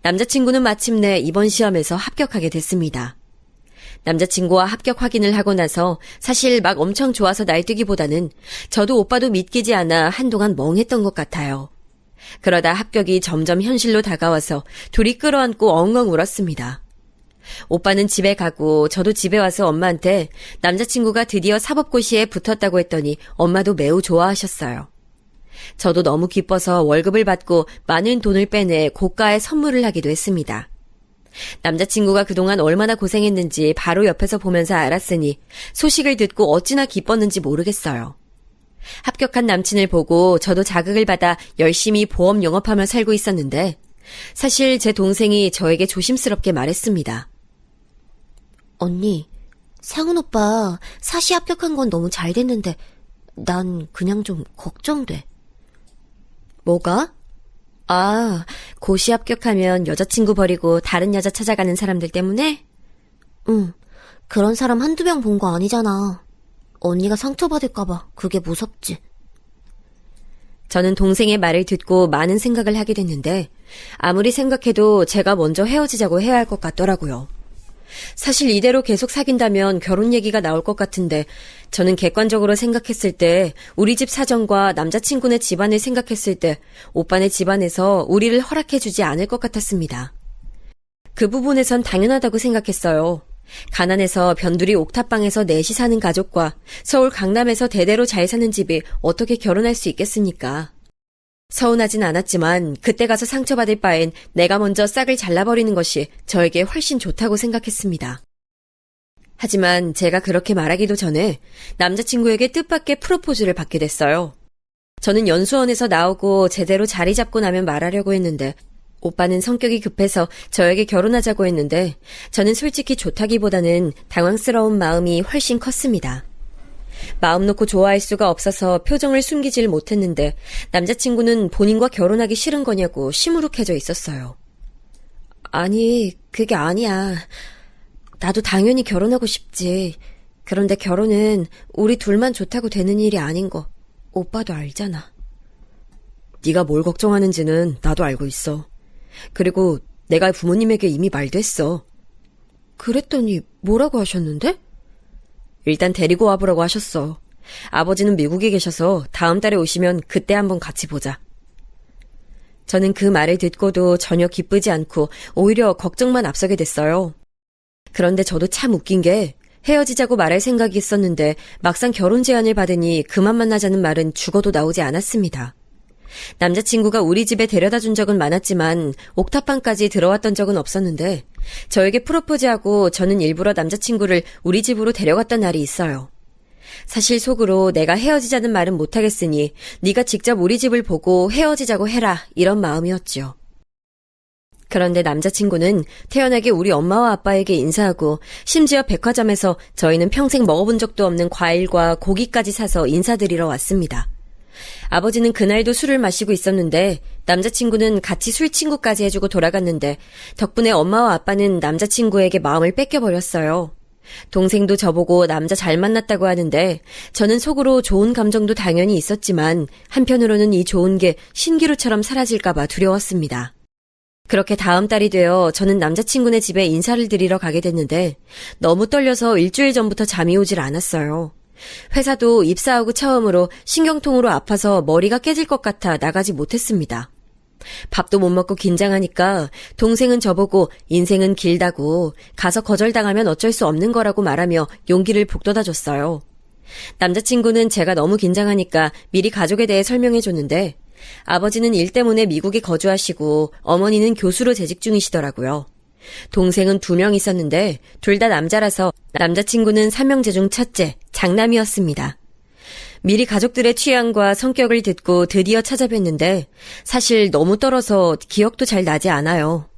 남자친구는 마침내 이번 시험에서 합격하게 됐습니다. 남자친구와 합격 확인을 하고 나서 사실 막 엄청 좋아서 날뛰기보다는 저도 오빠도 믿기지 않아 한동안 멍했던 것 같아요. 그러다 합격이 점점 현실로 다가와서 둘이 끌어안고 엉엉 울었습니다. 오빠는 집에 가고 저도 집에 와서 엄마한테 남자친구가 드디어 사법고시에 붙었다고 했더니 엄마도 매우 좋아하셨어요. 저도 너무 기뻐서 월급을 받고 많은 돈을 빼내 고가의 선물을 하기도 했습니다. 남자친구가 그동안 얼마나 고생했는지 바로 옆에서 보면서 알았으니 소식을 듣고 어찌나 기뻤는지 모르겠어요. 합격한 남친을 보고 저도 자극을 받아 열심히 보험 영업하며 살고 있었는데 사실 제 동생이 저에게 조심스럽게 말했습니다. 언니, 상훈 오빠 사시 합격한 건 너무 잘 됐는데 난 그냥 좀 걱정돼. 뭐가? 아, 고시 합격하면 여자친구 버리고 다른 여자 찾아가는 사람들 때문에? 응, 그런 사람 한두 명 본 거 아니잖아. 언니가 상처받을까봐 그게 무섭지. 저는 동생의 말을 듣고 많은 생각을 하게 됐는데 아무리 생각해도 제가 먼저 헤어지자고 해야 할 것 같더라고요. 사실 이대로 계속 사귄다면 결혼 얘기가 나올 것 같은데 저는 객관적으로 생각했을 때 우리 집 사정과 남자친구네 집안을 생각했을 때 오빠네 집안에서 우리를 허락해주지 않을 것 같았습니다. 그 부분에선 당연하다고 생각했어요. 가난해서 변두리 옥탑방에서 넷이 사는 가족과 서울 강남에서 대대로 잘 사는 집이 어떻게 결혼할 수 있겠습니까? 서운하진 않았지만 그때 가서 상처받을 바엔 내가 먼저 싹을 잘라버리는 것이 저에게 훨씬 좋다고 생각했습니다. 하지만 제가 그렇게 말하기도 전에 남자친구에게 뜻밖의 프로포즈를 받게 됐어요. 저는 연수원에서 나오고 제대로 자리 잡고 나면 말하려고 했는데 오빠는 성격이 급해서 저에게 결혼하자고 했는데 저는 솔직히 좋다기보다는 당황스러운 마음이 훨씬 컸습니다. 마음 놓고 좋아할 수가 없어서 표정을 숨기질 못했는데 남자친구는 본인과 결혼하기 싫은 거냐고 시무룩해져 있었어요. 아니, 그게 아니야. 나도 당연히 결혼하고 싶지. 그런데 결혼은 우리 둘만 좋다고 되는 일이 아닌 거 오빠도 알잖아. 네가 뭘 걱정하는지는 나도 알고 있어. 그리고 내가 부모님에게 이미 말도 했어. 그랬더니 뭐라고 하셨는데? 일단 데리고 와보라고 하셨어. 아버지는 미국에 계셔서 다음 달에 오시면 그때 한번 같이 보자. 저는 그 말을 듣고도 전혀 기쁘지 않고 오히려 걱정만 앞서게 됐어요. 그런데 저도 참 웃긴 게 헤어지자고 말할 생각이 있었는데 막상 결혼 제안을 받으니 그만 만나자는 말은 죽어도 나오지 않았습니다. 남자친구가 우리 집에 데려다 준 적은 많았지만 옥탑방까지 들어왔던 적은 없었는데 저에게 프로포즈하고 저는 일부러 남자친구를 우리 집으로 데려갔던 날이 있어요. 사실 속으로 내가 헤어지자는 말은 못하겠으니 네가 직접 우리 집을 보고 헤어지자고 해라 이런 마음이었죠. 그런데 남자친구는 태연하게 우리 엄마와 아빠에게 인사하고 심지어 백화점에서 저희는 평생 먹어본 적도 없는 과일과 고기까지 사서 인사드리러 왔습니다. 아버지는 그날도 술을 마시고 있었는데 남자친구는 같이 술 친구까지 해주고 돌아갔는데 덕분에 엄마와 아빠는 남자친구에게 마음을 뺏겨버렸어요. 동생도 저보고 남자 잘 만났다고 하는데 저는 속으로 좋은 감정도 당연히 있었지만 한편으로는 이 좋은 게 신기루처럼 사라질까봐 두려웠습니다. 그렇게 다음 달이 되어 저는 남자친구네 집에 인사를 드리러 가게 됐는데 너무 떨려서 일주일 전부터 잠이 오질 않았어요. 회사도 입사하고 처음으로 신경통으로 아파서 머리가 깨질 것 같아 나가지 못했습니다. 밥도 못 먹고 긴장하니까 동생은 저보고 인생은 길다고 가서 거절당하면 어쩔 수 없는 거라고 말하며 용기를 북돋아줬어요. 남자친구는 제가 너무 긴장하니까 미리 가족에 대해 설명해줬는데 아버지는 일 때문에 미국에 거주하시고 어머니는 교수로 재직 중이시더라고요. 동생은 2명 있었는데 둘 다 남자라서 남자친구는 3형제 중 첫째, 장남이었습니다. 미리 가족들의 취향과 성격을 듣고 드디어 찾아뵀는데 사실 너무 떨어서 기억도 잘 나지 않아요.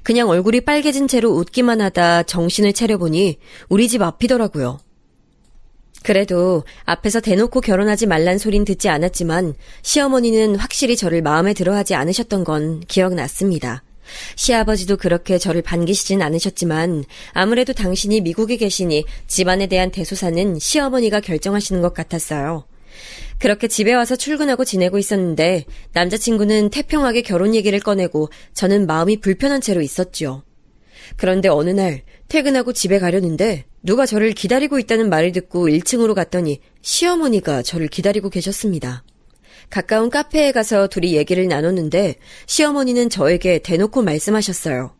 그냥 얼굴이 빨개진 채로 웃기만 하다 정신을 차려보니 우리 집 앞이더라고요. 그래도 앞에서 대놓고 결혼하지 말란 소린 듣지 않았지만 시어머니는 확실히 저를 마음에 들어하지 않으셨던 건 기억났습니다. 시아버지도 그렇게 저를 반기시진 않으셨지만 아무래도 당신이 미국에 계시니 집안에 대한 대소사는 시어머니가 결정하시는 것 같았어요. 그렇게 집에 와서 출근하고 지내고 있었는데 남자친구는 태평하게 결혼 얘기를 꺼내고 저는 마음이 불편한 채로 있었지요. 그런데 어느 날 퇴근하고 집에 가려는데 누가 저를 기다리고 있다는 말을 듣고 1층으로 갔더니 시어머니가 저를 기다리고 계셨습니다. 가까운 카페에 가서 둘이 얘기를 나눴는데 시어머니는 저에게 대놓고 말씀하셨어요.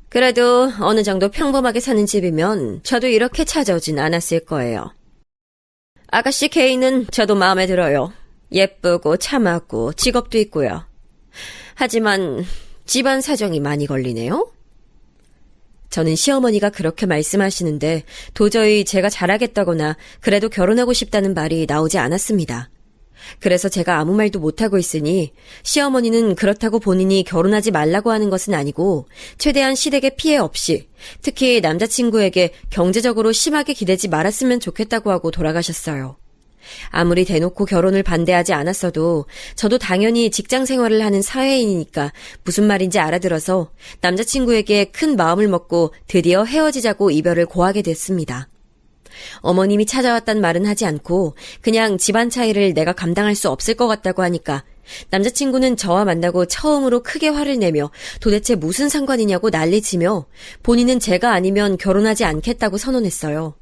그래도 어느 정도 평범하게 사는 집이면 저도 이렇게 찾아오진 않았을 거예요. 아가씨 케이는 저도 마음에 들어요. 예쁘고 참하고 직업도 있고요. 하지만 집안 사정이 많이 걸리네요. 저는 시어머니가 그렇게 말씀하시는데 도저히 제가 잘하겠다거나 그래도 결혼하고 싶다는 말이 나오지 않았습니다. 그래서 제가 아무 말도 못하고 있으니 시어머니는 그렇다고 본인이 결혼하지 말라고 하는 것은 아니고 최대한 시댁에 피해 없이 특히 남자친구에게 경제적으로 심하게 기대지 말았으면 좋겠다고 하고 돌아가셨어요. 아무리 대놓고 결혼을 반대하지 않았어도 저도 당연히 직장 생활을 하는 사회인이니까 무슨 말인지 알아들어서 남자친구에게 큰 마음을 먹고 드디어 헤어지자고 이별을 고하게 됐습니다. 어머님이 찾아왔단 말은 하지 않고 그냥 집안 차이를 내가 감당할 수 없을 것 같다고 하니까 남자친구는 저와 만나고 처음으로 크게 화를 내며 도대체 무슨 상관이냐고 난리치며 본인은 제가 아니면 결혼하지 않겠다고 선언했어요.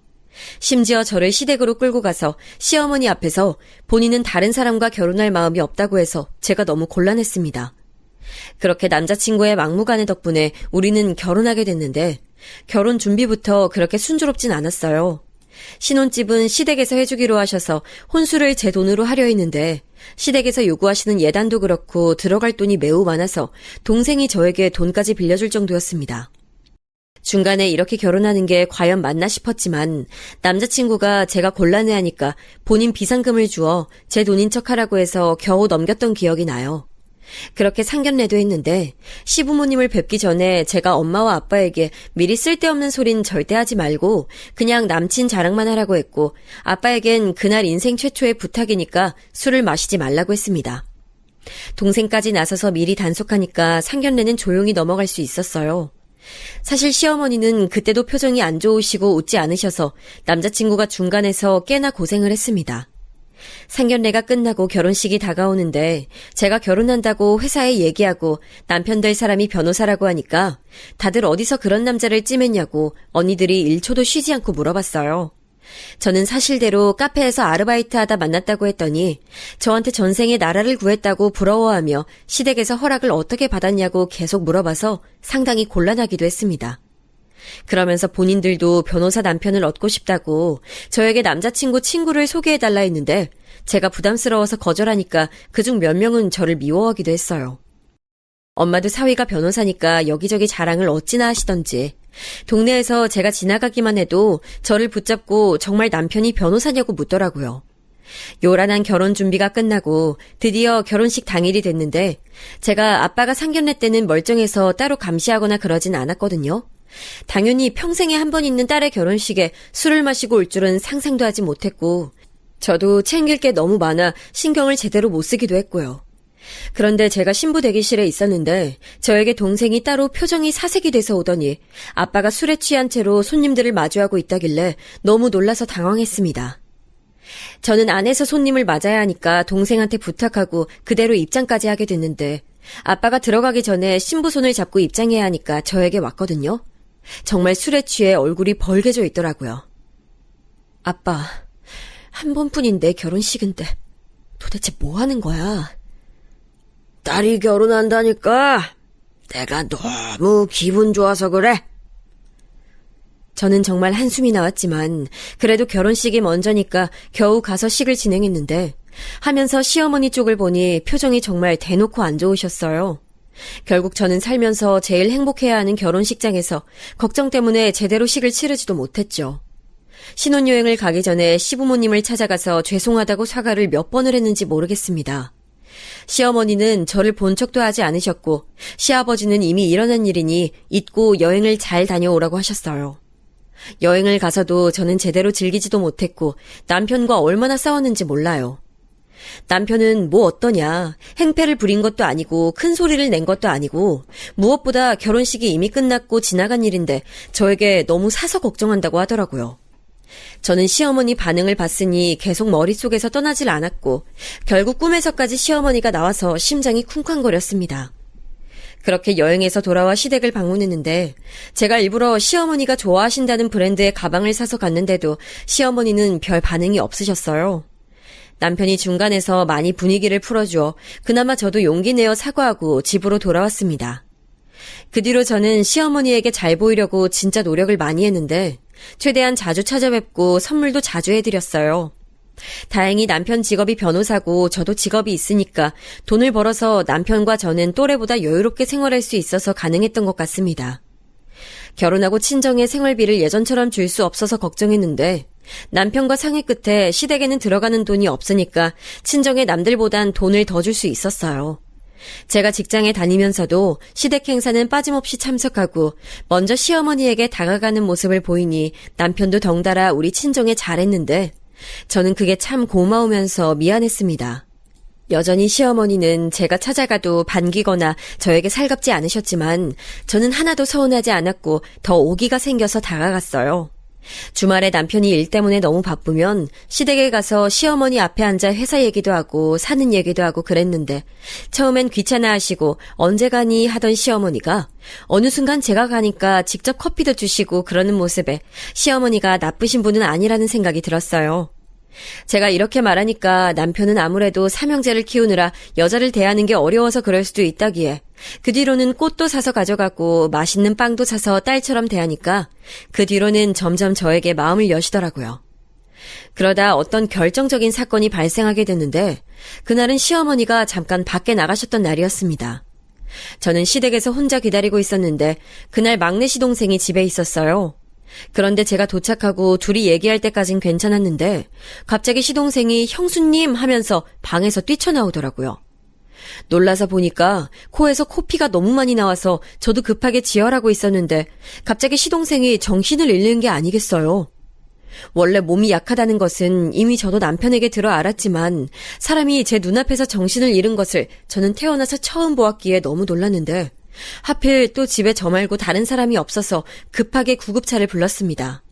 심지어 저를 시댁으로 끌고 가서 시어머니 앞에서 본인은 다른 사람과 결혼할 마음이 없다고 해서 제가 너무 곤란했습니다. 그렇게 남자친구의 막무가내 덕분에 우리는 결혼하게 됐는데 결혼 준비부터 그렇게 순조롭진 않았어요. 신혼집은 시댁에서 해주기로 하셔서 혼수를 제 돈으로 하려 했는데 시댁에서 요구하시는 예단도 그렇고 들어갈 돈이 매우 많아서 동생이 저에게 돈까지 빌려줄 정도였습니다. 중간에 이렇게 결혼하는 게 과연 맞나 싶었지만 남자친구가 제가 곤란해하니까 본인 비상금을 주어 제 돈인 척하라고 해서 겨우 넘겼던 기억이 나요. 그렇게 상견례도 했는데 시부모님을 뵙기 전에 제가 엄마와 아빠에게 미리 쓸데없는 소린 절대 하지 말고 그냥 남친 자랑만 하라고 했고 아빠에겐 그날 인생 최초의 부탁이니까 술을 마시지 말라고 했습니다. 동생까지 나서서 미리 단속하니까 상견례는 조용히 넘어갈 수 있었어요. 사실 시어머니는 그때도 표정이 안 좋으시고 웃지 않으셔서 남자친구가 중간에서 꽤나 고생을 했습니다. 상견례가 끝나고 결혼식이 다가오는데 제가 결혼한다고 회사에 얘기하고 남편 될 사람이 변호사라고 하니까 다들 어디서 그런 남자를 찜했냐고 언니들이 1초도 쉬지 않고 물어봤어요. 저는 사실대로 카페에서 아르바이트하다 만났다고 했더니 저한테 전생에 나라를 구했다고 부러워하며 시댁에서 허락을 어떻게 받았냐고 계속 물어봐서 상당히 곤란하기도 했습니다. 그러면서 본인들도 변호사 남편을 얻고 싶다고 저에게 남자친구 친구를 소개해달라 했는데 제가 부담스러워서 거절하니까 그중 몇 명은 저를 미워하기도 했어요. 엄마도 사위가 변호사니까 여기저기 자랑을 어찌나 하시던지 동네에서 제가 지나가기만 해도 저를 붙잡고 정말 남편이 변호사냐고 묻더라고요. 요란한 결혼 준비가 끝나고 드디어 결혼식 당일이 됐는데 제가 아빠가 상견례 때는 멀쩡해서 따로 감시하거나 그러진 않았거든요. 당연히 평생에 한 번 있는 딸의 결혼식에 술을 마시고 올 줄은 상상도 하지 못했고 저도 챙길 게 너무 많아 신경을 제대로 못 쓰기도 했고요. 그런데 제가 신부 대기실에 있었는데 저에게 동생이 따로 표정이 사색이 돼서 오더니 아빠가 술에 취한 채로 손님들을 마주하고 있다길래 너무 놀라서 당황했습니다. 저는 안에서 손님을 맞아야 하니까 동생한테 부탁하고 그대로 입장까지 하게 됐는데 아빠가 들어가기 전에 신부 손을 잡고 입장해야 하니까 저에게 왔거든요. 정말 술에 취해 얼굴이 벌개져 있더라고요. 아빠, 한 번뿐인 내 결혼식인데 도대체 뭐 하는 거야? 딸이 결혼한다니까 내가 너무 기분 좋아서 그래. 저는 정말 한숨이 나왔지만 그래도 결혼식이 먼저니까 겨우 가서 식을 진행했는데 하면서 시어머니 쪽을 보니 표정이 정말 대놓고 안 좋으셨어요. 결국 저는 살면서 제일 행복해야 하는 결혼식장에서 걱정 때문에 제대로 식을 치르지도 못했죠. 신혼여행을 가기 전에 시부모님을 찾아가서 죄송하다고 사과를 몇 번을 했는지 모르겠습니다. 시어머니는 저를 본 척도 하지 않으셨고 시아버지는 이미 일어난 일이니 잊고 여행을 잘 다녀오라고 하셨어요. 여행을 가서도 저는 제대로 즐기지도 못했고 남편과 얼마나 싸웠는지 몰라요. 남편은 뭐 어떠냐, 행패를 부린 것도 아니고 큰 소리를 낸 것도 아니고 무엇보다 결혼식이 이미 끝났고 지나간 일인데 저에게 너무 사서 걱정한다고 하더라고요. 저는 시어머니 반응을 봤으니 계속 머릿속에서 떠나질 않았고 결국 꿈에서까지 시어머니가 나와서 심장이 쿵쾅거렸습니다. 그렇게 여행에서 돌아와 시댁을 방문했는데 제가 일부러 시어머니가 좋아하신다는 브랜드의 가방을 사서 갔는데도 시어머니는 별 반응이 없으셨어요. 남편이 중간에서 많이 분위기를 풀어주어 그나마 저도 용기 내어 사과하고 집으로 돌아왔습니다. 그 뒤로 저는 시어머니에게 잘 보이려고 진짜 노력을 많이 했는데 최대한 자주 찾아뵙고 선물도 자주 해드렸어요. 다행히 남편 직업이 변호사고 저도 직업이 있으니까 돈을 벌어서 남편과 저는 또래보다 여유롭게 생활할 수 있어서 가능했던 것 같습니다. 결혼하고 친정에 생활비를 예전처럼 줄 수 없어서 걱정했는데 남편과 상의 끝에 시댁에는 들어가는 돈이 없으니까 친정에 남들보단 돈을 더 줄 수 있었어요. 제가 직장에 다니면서도 시댁 행사는 빠짐없이 참석하고 먼저 시어머니에게 다가가는 모습을 보이니 남편도 덩달아 우리 친정에 잘했는데 저는 그게 참 고마우면서 미안했습니다. 여전히 시어머니는 제가 찾아가도 반기거나 저에게 살갑지 않으셨지만 저는 하나도 서운하지 않았고 더 오기가 생겨서 다가갔어요. 주말에 남편이 일 때문에 너무 바쁘면 시댁에 가서 시어머니 앞에 앉아 회사 얘기도 하고 사는 얘기도 하고 그랬는데 처음엔 귀찮아하시고 언제 가니 하던 시어머니가 어느 순간 제가 가니까 직접 커피도 주시고 그러는 모습에 시어머니가 나쁘신 분은 아니라는 생각이 들었어요. 제가 이렇게 말하니까 남편은 아무래도 삼형제를 키우느라 여자를 대하는 게 어려워서 그럴 수도 있다기에 그 뒤로는 꽃도 사서 가져가고 맛있는 빵도 사서 딸처럼 대하니까 그 뒤로는 점점 저에게 마음을 여시더라고요. 그러다 어떤 결정적인 사건이 발생하게 됐는데 그날은 시어머니가 잠깐 밖에 나가셨던 날이었습니다. 저는 시댁에서 혼자 기다리고 있었는데 그날 막내 시동생이 집에 있었어요. 그런데 제가 도착하고 둘이 얘기할 때까진 괜찮았는데 갑자기 시동생이 형수님 하면서 방에서 뛰쳐나오더라고요. 놀라서 보니까 코에서 코피가 너무 많이 나와서 저도 급하게 지혈하고 있었는데 갑자기 시동생이 정신을 잃는 게 아니겠어요. 원래 몸이 약하다는 것은 이미 저도 남편에게 들어 알았지만 사람이 제 눈앞에서 정신을 잃은 것을 저는 태어나서 처음 보았기에 너무 놀랐는데 하필 또 집에 저 말고 다른 사람이 없어서 급하게 구급차를 불렀습니다.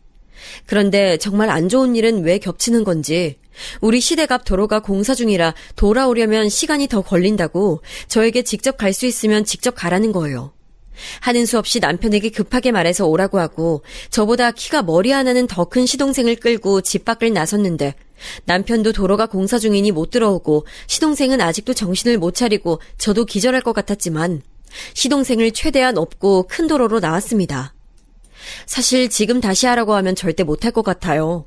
그런데 정말 안 좋은 일은 왜 겹치는 건지 우리 시댁 앞 도로가 공사 중이라 돌아오려면 시간이 더 걸린다고 저에게 직접 갈 수 있으면 직접 가라는 거예요. 하는 수 없이 남편에게 급하게 말해서 오라고 하고 저보다 키가 머리 하나는 더 큰 시동생을 끌고 집 밖을 나섰는데 남편도 도로가 공사 중이니 못 들어오고 시동생은 아직도 정신을 못 차리고 저도 기절할 것 같았지만 시동생을 최대한 업고 큰 도로로 나왔습니다. 사실 지금 다시 하라고 하면 절대 못할 것 같아요.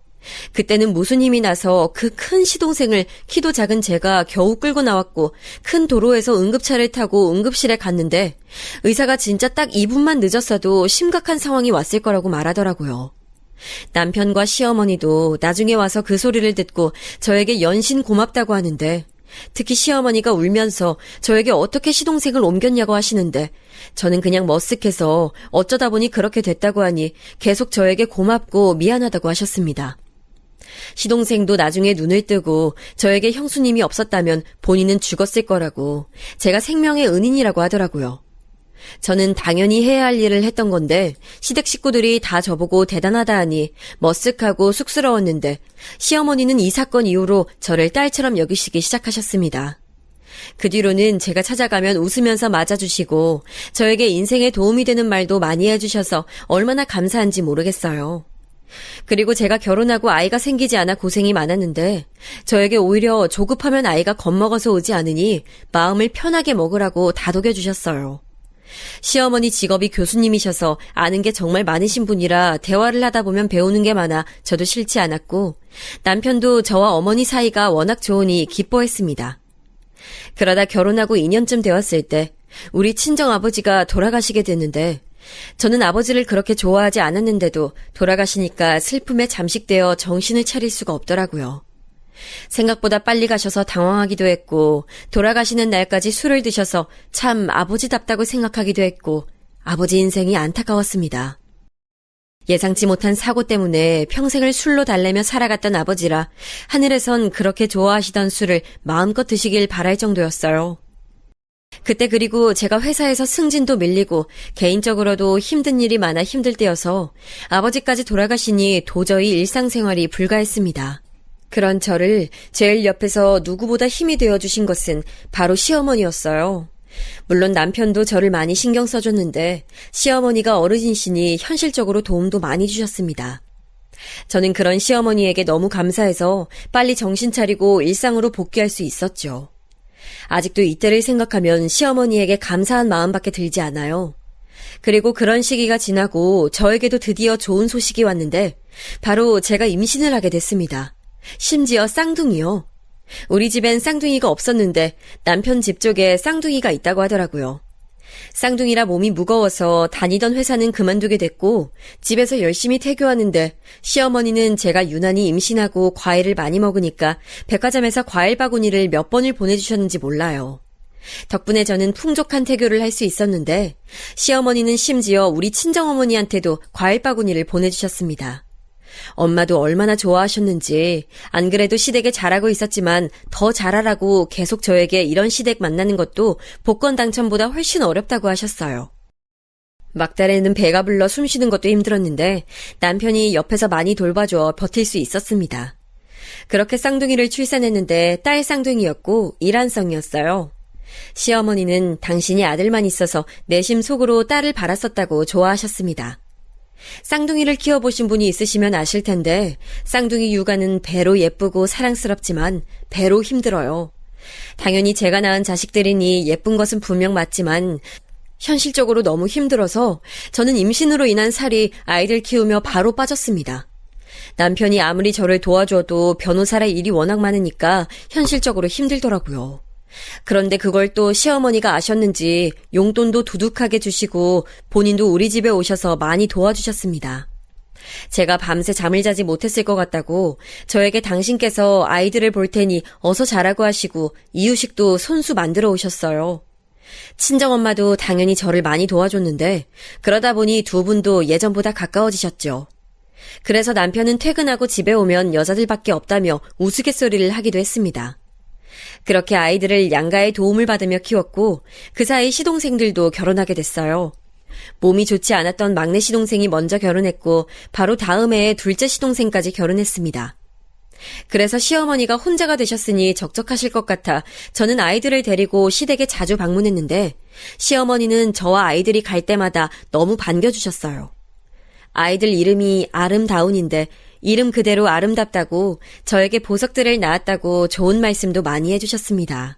그때는 무슨 힘이 나서 그 큰 시동생을 키도 작은 제가 겨우 끌고 나왔고 큰 도로에서 응급차를 타고 응급실에 갔는데 의사가 진짜 딱 2분만 늦었어도 심각한 상황이 왔을 거라고 말하더라고요. 남편과 시어머니도 나중에 와서 그 소리를 듣고 저에게 연신 고맙다고 하는데 특히 시어머니가 울면서 저에게 어떻게 시동생을 옮겼냐고 하시는데 저는 그냥 머쓱해서 어쩌다 보니 그렇게 됐다고 하니 계속 저에게 고맙고 미안하다고 하셨습니다. 시동생도 나중에 눈을 뜨고 저에게 형수님이 없었다면 본인은 죽었을 거라고 제가 생명의 은인이라고 하더라고요. 저는 당연히 해야 할 일을 했던 건데 시댁 식구들이 다 저보고 대단하다 하니 머쓱하고 쑥스러웠는데 시어머니는 이 사건 이후로 저를 딸처럼 여기시기 시작하셨습니다. 그 뒤로는 제가 찾아가면 웃으면서 맞아주시고 저에게 인생에 도움이 되는 말도 많이 해주셔서 얼마나 감사한지 모르겠어요. 그리고 제가 결혼하고 아이가 생기지 않아 고생이 많았는데 저에게 오히려 조급하면 아이가 겁먹어서 오지 않으니 마음을 편하게 먹으라고 다독여주셨어요. 시어머니 직업이 교수님이셔서 아는 게 정말 많으신 분이라 대화를 하다 보면 배우는 게 많아 저도 싫지 않았고 남편도 저와 어머니 사이가 워낙 좋으니 기뻐했습니다. 그러다 결혼하고 2년쯤 되었을 때 우리 친정아버지가 돌아가시게 됐는데 저는 아버지를 그렇게 좋아하지 않았는데도 돌아가시니까 슬픔에 잠식되어 정신을 차릴 수가 없더라고요. 생각보다 빨리 가셔서 당황하기도 했고, 돌아가시는 날까지 술을 드셔서 참 아버지답다고 생각하기도 했고, 아버지 인생이 안타까웠습니다. 예상치 못한 사고 때문에 평생을 술로 달래며 살아갔던 아버지라 하늘에선 그렇게 좋아하시던 술을 마음껏 드시길 바랄 정도였어요. 그때 그리고 제가 회사에서 승진도 밀리고 개인적으로도 힘든 일이 많아 힘들 때여서 아버지까지 돌아가시니 도저히 일상생활이 불가했습니다. 그런 저를 제일 옆에서 누구보다 힘이 되어주신 것은 바로 시어머니였어요. 물론 남편도 저를 많이 신경 써줬는데 시어머니가 어르신이시니 현실적으로 도움도 많이 주셨습니다. 저는 그런 시어머니에게 너무 감사해서 빨리 정신 차리고 일상으로 복귀할 수 있었죠. 아직도 이때를 생각하면 시어머니에게 감사한 마음밖에 들지 않아요. 그리고 그런 시기가 지나고 저에게도 드디어 좋은 소식이 왔는데 바로 제가 임신을 하게 됐습니다. 심지어 쌍둥이요. 우리 집엔 쌍둥이가 없었는데 남편 집 쪽에 쌍둥이가 있다고 하더라고요. 쌍둥이라 몸이 무거워서 다니던 회사는 그만두게 됐고 집에서 열심히 태교하는데 시어머니는 제가 유난히 임신하고 과일을 많이 먹으니까 백화점에서 과일 바구니를 몇 번을 보내주셨는지 몰라요. 덕분에 저는 풍족한 태교를 할 수 있었는데 시어머니는 심지어 우리 친정어머니한테도 과일 바구니를 보내주셨습니다. 엄마도 얼마나 좋아하셨는지 안 그래도 시댁에 잘하고 있었지만 더 잘하라고 계속 저에게 이런 시댁 만나는 것도 복권 당첨보다 훨씬 어렵다고 하셨어요. 막달에는 배가 불러 숨쉬는 것도 힘들었는데 남편이 옆에서 많이 돌봐줘 버틸 수 있었습니다. 그렇게 쌍둥이를 출산했는데 딸 쌍둥이였고 일란성이었어요. 시어머니는 당신이 아들만 있어서 내심 속으로 딸을 바랐었다고 좋아하셨습니다. 쌍둥이를 키워보신 분이 있으시면 아실 텐데 쌍둥이 육아는 배로 예쁘고 사랑스럽지만 배로 힘들어요. 당연히 제가 낳은 자식들이니 예쁜 것은 분명 맞지만 현실적으로 너무 힘들어서 저는 임신으로 인한 살이 아이들 키우며 바로 빠졌습니다. 남편이 아무리 저를 도와줘도 변호사라 일이 워낙 많으니까 현실적으로 힘들더라고요. 그런데 그걸 또 시어머니가 아셨는지 용돈도 두둑하게 주시고 본인도 우리 집에 오셔서 많이 도와주셨습니다. 제가 밤새 잠을 자지 못했을 것 같다고 저에게 당신께서 아이들을 볼 테니 어서 자라고 하시고 이유식도 손수 만들어 오셨어요. 친정엄마도 당연히 저를 많이 도와줬는데 그러다 보니 두 분도 예전보다 가까워지셨죠. 그래서 남편은 퇴근하고 집에 오면 여자들밖에 없다며 우스갯소리를 하기도 했습니다. 그렇게 아이들을 양가의 도움을 받으며 키웠고 그 사이 시동생들도 결혼하게 됐어요. 몸이 좋지 않았던 막내 시동생이 먼저 결혼했고 바로 다음 해에 둘째 시동생까지 결혼했습니다. 그래서 시어머니가 혼자가 되셨으니 적적하실 것 같아 저는 아이들을 데리고 시댁에 자주 방문했는데 시어머니는 저와 아이들이 갈 때마다 너무 반겨주셨어요. 아이들 이름이 아름다운인데 이름 그대로 아름답다고 저에게 보석들을 낳았다고 좋은 말씀도 많이 해주셨습니다.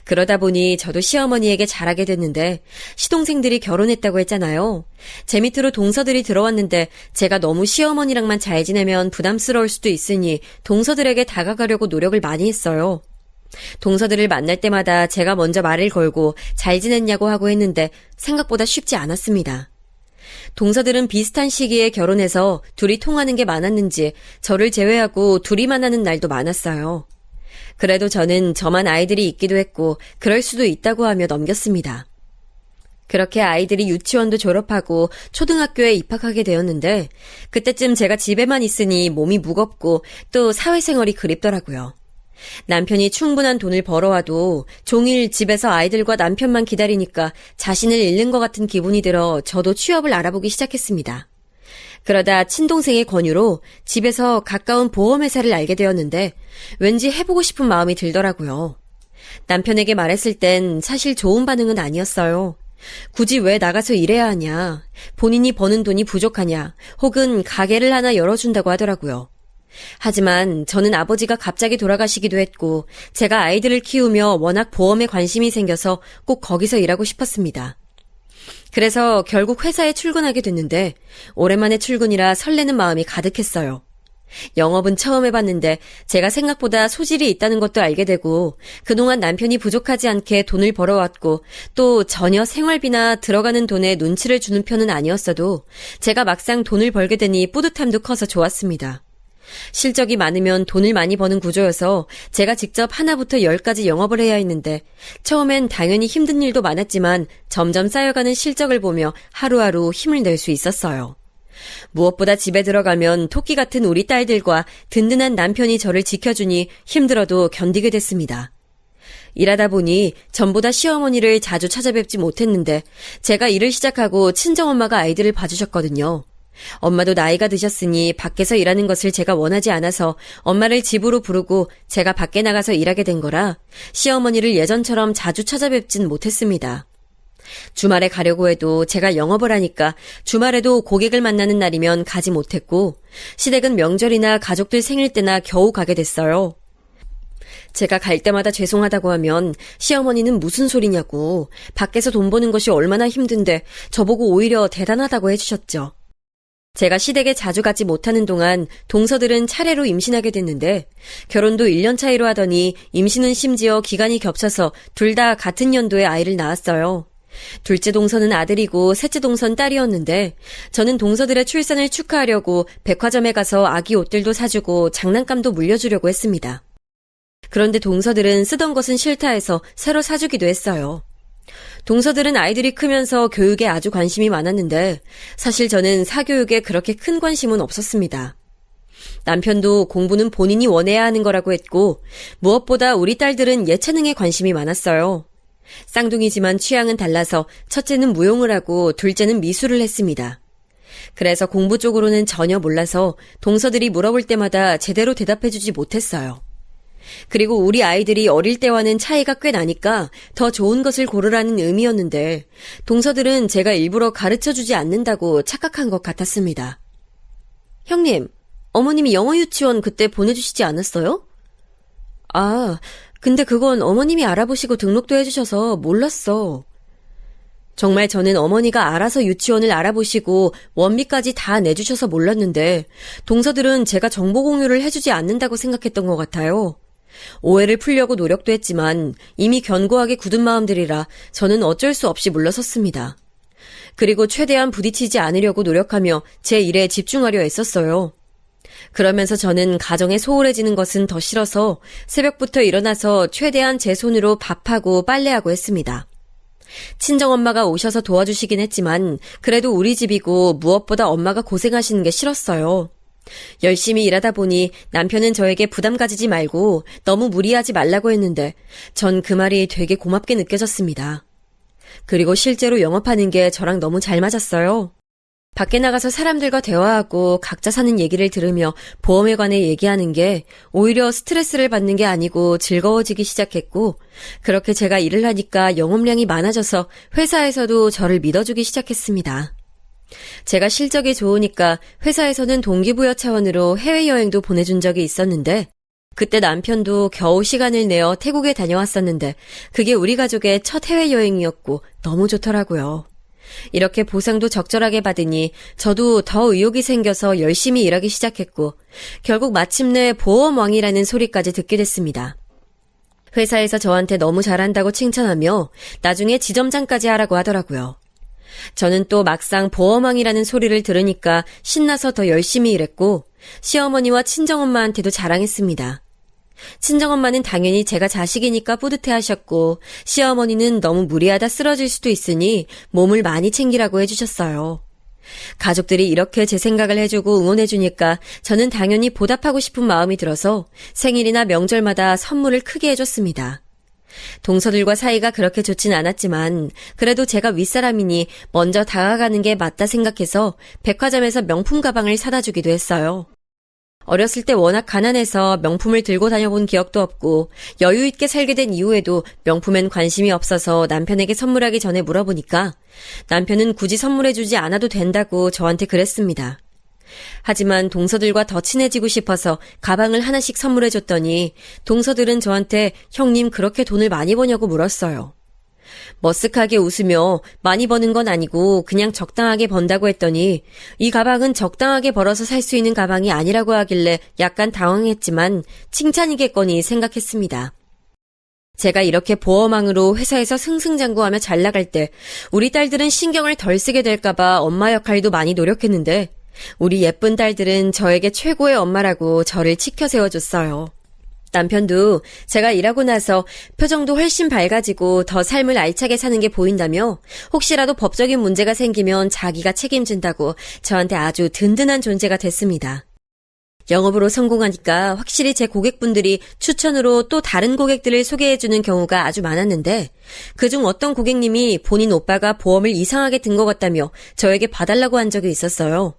그러다 보니 저도 시어머니에게 잘하게 됐는데 시동생들이 결혼했다고 했잖아요. 제 밑으로 동서들이 들어왔는데 제가 너무 시어머니랑만 잘 지내면 부담스러울 수도 있으니 동서들에게 다가가려고 노력을 많이 했어요. 동서들을 만날 때마다 제가 먼저 말을 걸고 잘 지냈냐고 하고 했는데 생각보다 쉽지 않았습니다. 동서들은 비슷한 시기에 결혼해서 둘이 통하는 게 많았는지 저를 제외하고 둘이 만나는 날도 많았어요. 그래도 저는 저만 아이들이 있기도 했고 그럴 수도 있다고 하며 넘겼습니다. 그렇게 아이들이 유치원도 졸업하고 초등학교에 입학하게 되었는데 그때쯤 제가 집에만 있으니 몸이 무겁고 또 사회생활이 그립더라고요. 남편이 충분한 돈을 벌어와도 종일 집에서 아이들과 남편만 기다리니까 자신을 잃는 것 같은 기분이 들어 저도 취업을 알아보기 시작했습니다. 그러다 친동생의 권유로 집에서 가까운 보험회사를 알게 되었는데 왠지 해보고 싶은 마음이 들더라고요. 남편에게 말했을 땐 사실 좋은 반응은 아니었어요. 굳이 왜 나가서 일해야 하냐, 본인이 버는 돈이 부족하냐, 혹은 가게를 하나 열어준다고 하더라고요. 하지만 저는 아버지가 갑자기 돌아가시기도 했고 제가 아이들을 키우며 워낙 보험에 관심이 생겨서 꼭 거기서 일하고 싶었습니다. 그래서 결국 회사에 출근하게 됐는데 오랜만에 출근이라 설레는 마음이 가득했어요. 영업은 처음 해봤는데 제가 생각보다 소질이 있다는 것도 알게 되고 그동안 남편이 부족하지 않게 돈을 벌어왔고 또 전혀 생활비나 들어가는 돈에 눈치를 주는 편은 아니었어도 제가 막상 돈을 벌게 되니 뿌듯함도 커서 좋았습니다. 실적이 많으면 돈을 많이 버는 구조여서 제가 직접 하나부터 10까지 영업을 해야 했는데 처음엔 당연히 힘든 일도 많았지만 점점 쌓여가는 실적을 보며 하루하루 힘을 낼 수 있었어요. 무엇보다 집에 들어가면 토끼 같은 우리 딸들과 든든한 남편이 저를 지켜주니 힘들어도 견디게 됐습니다. 일하다 보니 전보다 시어머니를 자주 찾아뵙지 못했는데 제가 일을 시작하고 친정엄마가 아이들을 봐주셨거든요. 엄마도 나이가 드셨으니 밖에서 일하는 것을 제가 원하지 않아서 엄마를 집으로 부르고 제가 밖에 나가서 일하게 된 거라 시어머니를 예전처럼 자주 찾아뵙진 못했습니다. 주말에 가려고 해도 제가 영업을 하니까 주말에도 고객을 만나는 날이면 가지 못했고 시댁은 명절이나 가족들 생일 때나 겨우 가게 됐어요. 제가 갈 때마다 죄송하다고 하면 시어머니는 무슨 소리냐고 밖에서 돈 버는 것이 얼마나 힘든데 저보고 오히려 대단하다고 해주셨죠. 제가 시댁에 자주 가지 못하는 동안 동서들은 차례로 임신하게 됐는데 결혼도 1년 차이로 하더니 임신은 심지어 기간이 겹쳐서 둘 다 같은 연도에 아이를 낳았어요. 둘째 동서는 아들이고 셋째 동서는 딸이었는데 저는 동서들의 출산을 축하하려고 백화점에 가서 아기 옷들도 사주고 장난감도 물려주려고 했습니다. 그런데 동서들은 쓰던 것은 싫다 해서 새로 사주기도 했어요. 동서들은 아이들이 크면서 교육에 아주 관심이 많았는데 사실 저는 사교육에 그렇게 큰 관심은 없었습니다. 남편도 공부는 본인이 원해야 하는 거라고 했고 무엇보다 우리 딸들은 예체능에 관심이 많았어요. 쌍둥이지만 취향은 달라서 첫째는 무용을 하고 둘째는 미술을 했습니다. 그래서 공부 쪽으로는 전혀 몰라서 동서들이 물어볼 때마다 제대로 대답해주지 못했어요. 그리고 우리 아이들이 어릴 때와는 차이가 꽤 나니까 더 좋은 것을 고르라는 의미였는데 동서들은 제가 일부러 가르쳐주지 않는다고 착각한 것 같았습니다. 형님, 어머님이 영어 유치원 그때 보내주시지 않았어요? 아, 근데 그건 어머님이 알아보시고 등록도 해주셔서 몰랐어. 정말 저는 어머니가 알아서 유치원을 알아보시고 원비까지 다 내주셔서 몰랐는데 동서들은 제가 정보 공유를 해주지 않는다고 생각했던 것 같아요. 오해를 풀려고 노력도 했지만 이미 견고하게 굳은 마음들이라 저는 어쩔 수 없이 물러섰습니다. 그리고 최대한 부딪히지 않으려고 노력하며 제 일에 집중하려 애썼어요. 그러면서 저는 가정에 소홀해지는 것은 더 싫어서 새벽부터 일어나서 최대한 제 손으로 밥하고 빨래하고 했습니다. 친정엄마가 오셔서 도와주시긴 했지만 그래도 우리 집이고 무엇보다 엄마가 고생하시는 게 싫었어요. 열심히 일하다 보니 남편은 저에게 부담 가지지 말고 너무 무리하지 말라고 했는데 전 그 말이 되게 고맙게 느껴졌습니다. 그리고 실제로 영업하는 게 저랑 너무 잘 맞았어요. 밖에 나가서 사람들과 대화하고 각자 사는 얘기를 들으며 보험에 관해 얘기하는 게 오히려 스트레스를 받는 게 아니고 즐거워지기 시작했고 그렇게 제가 일을 하니까 영업량이 많아져서 회사에서도 저를 믿어주기 시작했습니다. 제가 실적이 좋으니까 회사에서는 동기부여 차원으로 해외여행도 보내준 적이 있었는데 그때 남편도 겨우 시간을 내어 태국에 다녀왔었는데 그게 우리 가족의 첫 해외여행이었고 너무 좋더라고요. 이렇게 보상도 적절하게 받으니 저도 더 의욕이 생겨서 열심히 일하기 시작했고 결국 마침내 보험왕이라는 소리까지 듣게 됐습니다. 회사에서 저한테 너무 잘한다고 칭찬하며 나중에 지점장까지 하라고 하더라고요. 저는 또 막상 보험왕이라는 소리를 들으니까 신나서 더 열심히 일했고 시어머니와 친정엄마한테도 자랑했습니다. 친정엄마는 당연히 제가 자식이니까 뿌듯해하셨고 시어머니는 너무 무리하다 쓰러질 수도 있으니 몸을 많이 챙기라고 해주셨어요. 가족들이 이렇게 제 생각을 해주고 응원해주니까 저는 당연히 보답하고 싶은 마음이 들어서 생일이나 명절마다 선물을 크게 해줬습니다. 동서들과 사이가 그렇게 좋진 않았지만 그래도 제가 윗사람이니 먼저 다가가는 게 맞다 생각해서 백화점에서 명품 가방을 사다 주기도 했어요. 어렸을 때 워낙 가난해서 명품을 들고 다녀본 기억도 없고 여유 있게 살게 된 이후에도 명품엔 관심이 없어서 남편에게 선물하기 전에 물어보니까 남편은 굳이 선물해주지 않아도 된다고 저한테 그랬습니다. 하지만 동서들과 더 친해지고 싶어서 가방을 하나씩 선물해줬더니 동서들은 저한테 형님 그렇게 돈을 많이 버냐고 물었어요. 머쓱하게 웃으며 많이 버는 건 아니고 그냥 적당하게 번다고 했더니 이 가방은 적당하게 벌어서 살 수 있는 가방이 아니라고 하길래 약간 당황했지만 칭찬이겠거니 생각했습니다. 제가 이렇게 보험왕으로 회사에서 승승장구하며 잘 나갈 때 우리 딸들은 신경을 덜 쓰게 될까봐 엄마 역할도 많이 노력했는데 우리 예쁜 딸들은 저에게 최고의 엄마라고 저를 치켜 세워줬어요. 남편도 제가 일하고 나서 표정도 훨씬 밝아지고 더 삶을 알차게 사는 게 보인다며 혹시라도 법적인 문제가 생기면 자기가 책임진다고 저한테 아주 든든한 존재가 됐습니다. 영업으로 성공하니까 확실히 제 고객분들이 추천으로 또 다른 고객들을 소개해주는 경우가 아주 많았는데 그중 어떤 고객님이 본인 오빠가 보험을 이상하게 든 것 같다며 저에게 봐달라고 한 적이 있었어요.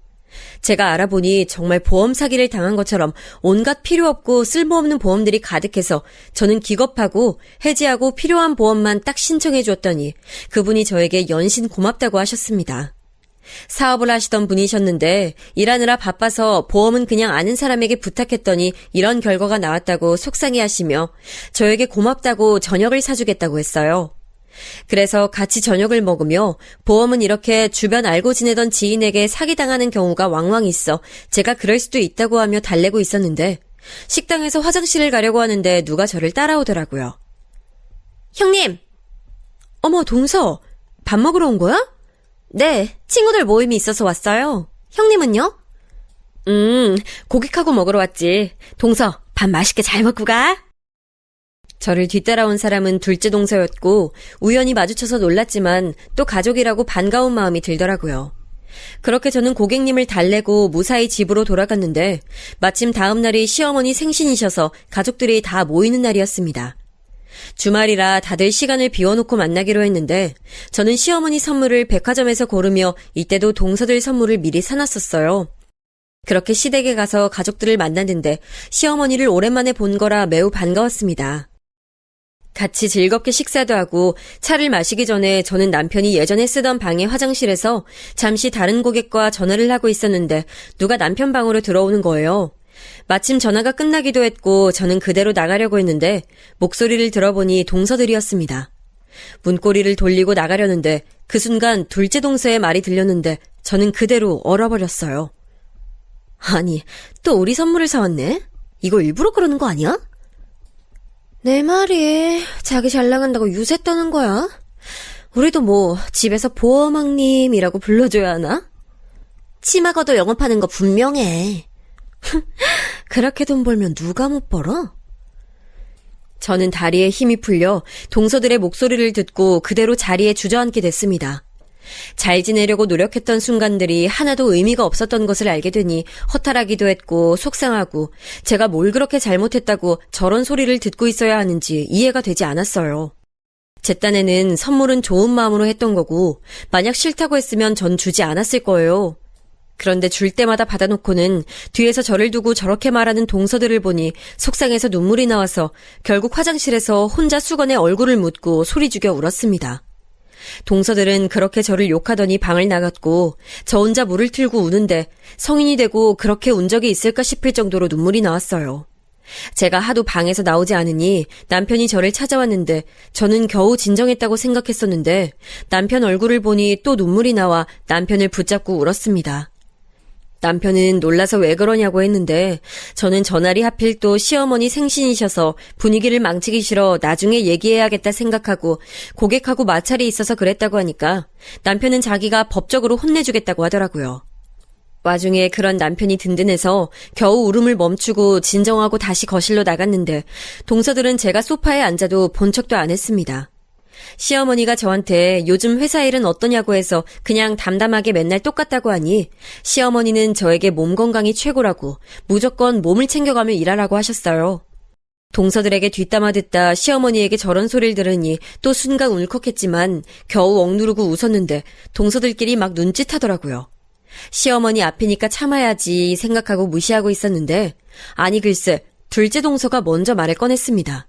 제가 알아보니 정말 보험 사기를 당한 것처럼 온갖 필요 없고 쓸모없는 보험들이 가득해서 저는 기겁하고 해지하고 필요한 보험만 딱 신청해 주었더니 그분이 저에게 연신 고맙다고 하셨습니다. 사업을 하시던 분이셨는데 일하느라 바빠서 보험은 그냥 아는 사람에게 부탁했더니 이런 결과가 나왔다고 속상해하시며 저에게 고맙다고 저녁을 사주겠다고 했어요. 그래서 같이 저녁을 먹으며 보험은 이렇게 주변 알고 지내던 지인에게 사기당하는 경우가 왕왕 있어 제가 그럴 수도 있다고 하며 달래고 있었는데 식당에서 화장실을 가려고 하는데 누가 저를 따라오더라고요. 형님! 어머, 동서! 밥 먹으러 온 거야? 네, 친구들 모임이 있어서 왔어요. 형님은요? 고깃하고 먹으러 왔지. 동서, 밥 맛있게 잘 먹고 가. 저를 뒤따라온 사람은 둘째 동서였고 우연히 마주쳐서 놀랐지만 또 가족이라고 반가운 마음이 들더라고요. 그렇게 저는 고객님을 달래고 무사히 집으로 돌아갔는데 마침 다음 날이 시어머니 생신이셔서 가족들이 다 모이는 날이었습니다. 주말이라 다들 시간을 비워놓고 만나기로 했는데 저는 시어머니 선물을 백화점에서 고르며 이때도 동서들 선물을 미리 사놨었어요. 그렇게 시댁에 가서 가족들을 만났는데 시어머니를 오랜만에 본 거라 매우 반가웠습니다. 같이 즐겁게 식사도 하고 차를 마시기 전에 저는 남편이 예전에 쓰던 방의 화장실에서 잠시 다른 고객과 전화를 하고 있었는데 누가 남편 방으로 들어오는 거예요. 마침 전화가 끝나기도 했고 저는 그대로 나가려고 했는데 목소리를 들어보니 동서들이었습니다. 문고리를 돌리고 나가려는데 그 순간 둘째 동서의 말이 들렸는데 저는 그대로 얼어버렸어요. 아니, 또 우리 선물을 사왔네? 이거 일부러 그러는 거 아니야? 내 말이 자기 잘 나간다고 유세 떠는 거야? 우리도 뭐 집에서 보험왕님이라고 불러줘야 하나? 치마 걷어 영업하는 거 분명해. 그렇게 돈 벌면 누가 못 벌어? 저는 다리에 힘이 풀려 동서들의 목소리를 듣고 그대로 자리에 주저앉게 됐습니다. 잘 지내려고 노력했던 순간들이 하나도 의미가 없었던 것을 알게 되니 허탈하기도 했고 속상하고 제가 뭘 그렇게 잘못했다고 저런 소리를 듣고 있어야 하는지 이해가 되지 않았어요. 제 딴에는 선물은 좋은 마음으로 했던 거고 만약 싫다고 했으면 전 주지 않았을 거예요. 그런데 줄 때마다 받아놓고는 뒤에서 저를 두고 저렇게 말하는 동서들을 보니 속상해서 눈물이 나와서 결국 화장실에서 혼자 수건에 얼굴을 묻고 소리 죽여 울었습니다. 동서들은 그렇게 저를 욕하더니 방을 나갔고 저 혼자 물을 틀고 우는데 성인이 되고 그렇게 운 적이 있을까 싶을 정도로 눈물이 나왔어요. 제가 하도 방에서 나오지 않으니 남편이 저를 찾아왔는데 저는 겨우 진정했다고 생각했었는데 남편 얼굴을 보니 또 눈물이 나와 남편을 붙잡고 울었습니다. 남편은 놀라서 왜 그러냐고 했는데 저는 전날이 하필 또 시어머니 생신이셔서 분위기를 망치기 싫어 나중에 얘기해야겠다 생각하고 고객하고 마찰이 있어서 그랬다고 하니까 남편은 자기가 법적으로 혼내주겠다고 하더라고요. 와중에 그런 남편이 든든해서 겨우 울음을 멈추고 진정하고 다시 거실로 나갔는데 동서들은 제가 소파에 앉아도 본 척도 안 했습니다. 시어머니가 저한테 요즘 회사 일은 어떠냐고 해서 그냥 담담하게 맨날 똑같다고 하니 시어머니는 저에게 몸 건강이 최고라고 무조건 몸을 챙겨가며 일하라고 하셨어요. 동서들에게 뒷담화 듣다 시어머니에게 저런 소리를 들으니 또 순간 울컥했지만 겨우 억누르고 웃었는데 동서들끼리 막 눈짓하더라고요. 시어머니 앞이니까 참아야지 생각하고 무시하고 있었는데 아니 글쎄 둘째 동서가 먼저 말을 꺼냈습니다.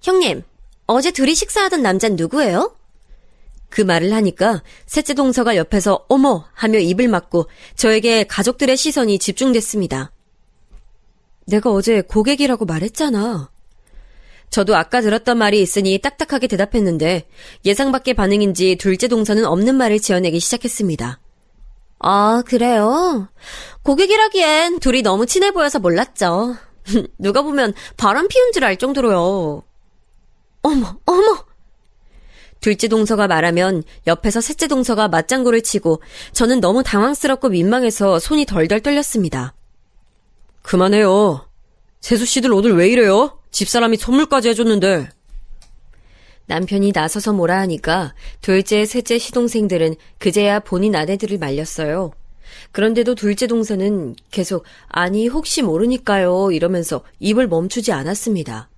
형님, 어제 둘이 식사하던 남잔 누구예요? 그 말을 하니까 셋째 동서가 옆에서 어머 하며 입을 막고 저에게 가족들의 시선이 집중됐습니다. 내가 어제 고객이라고 말했잖아. 저도 아까 들었던 말이 있으니 딱딱하게 대답했는데 예상 밖의 반응인지 둘째 동서는 없는 말을 지어내기 시작했습니다. 아, 그래요? 고객이라기엔 둘이 너무 친해 보여서 몰랐죠. 누가 보면 바람 피운 줄 알 정도로요. 어머, 어머! 둘째 동서가 말하면 옆에서 셋째 동서가 맞장구를 치고 저는 너무 당황스럽고 민망해서 손이 덜덜 떨렸습니다. 그만해요. 세수 씨들 오늘 왜 이래요? 집사람이 선물까지 해줬는데. 남편이 나서서 뭐라 하니까 둘째, 셋째 시동생들은 그제야 본인 아내들을 말렸어요. 그런데도 둘째 동서는 계속 아니 혹시 모르니까요 이러면서 입을 멈추지 않았습니다.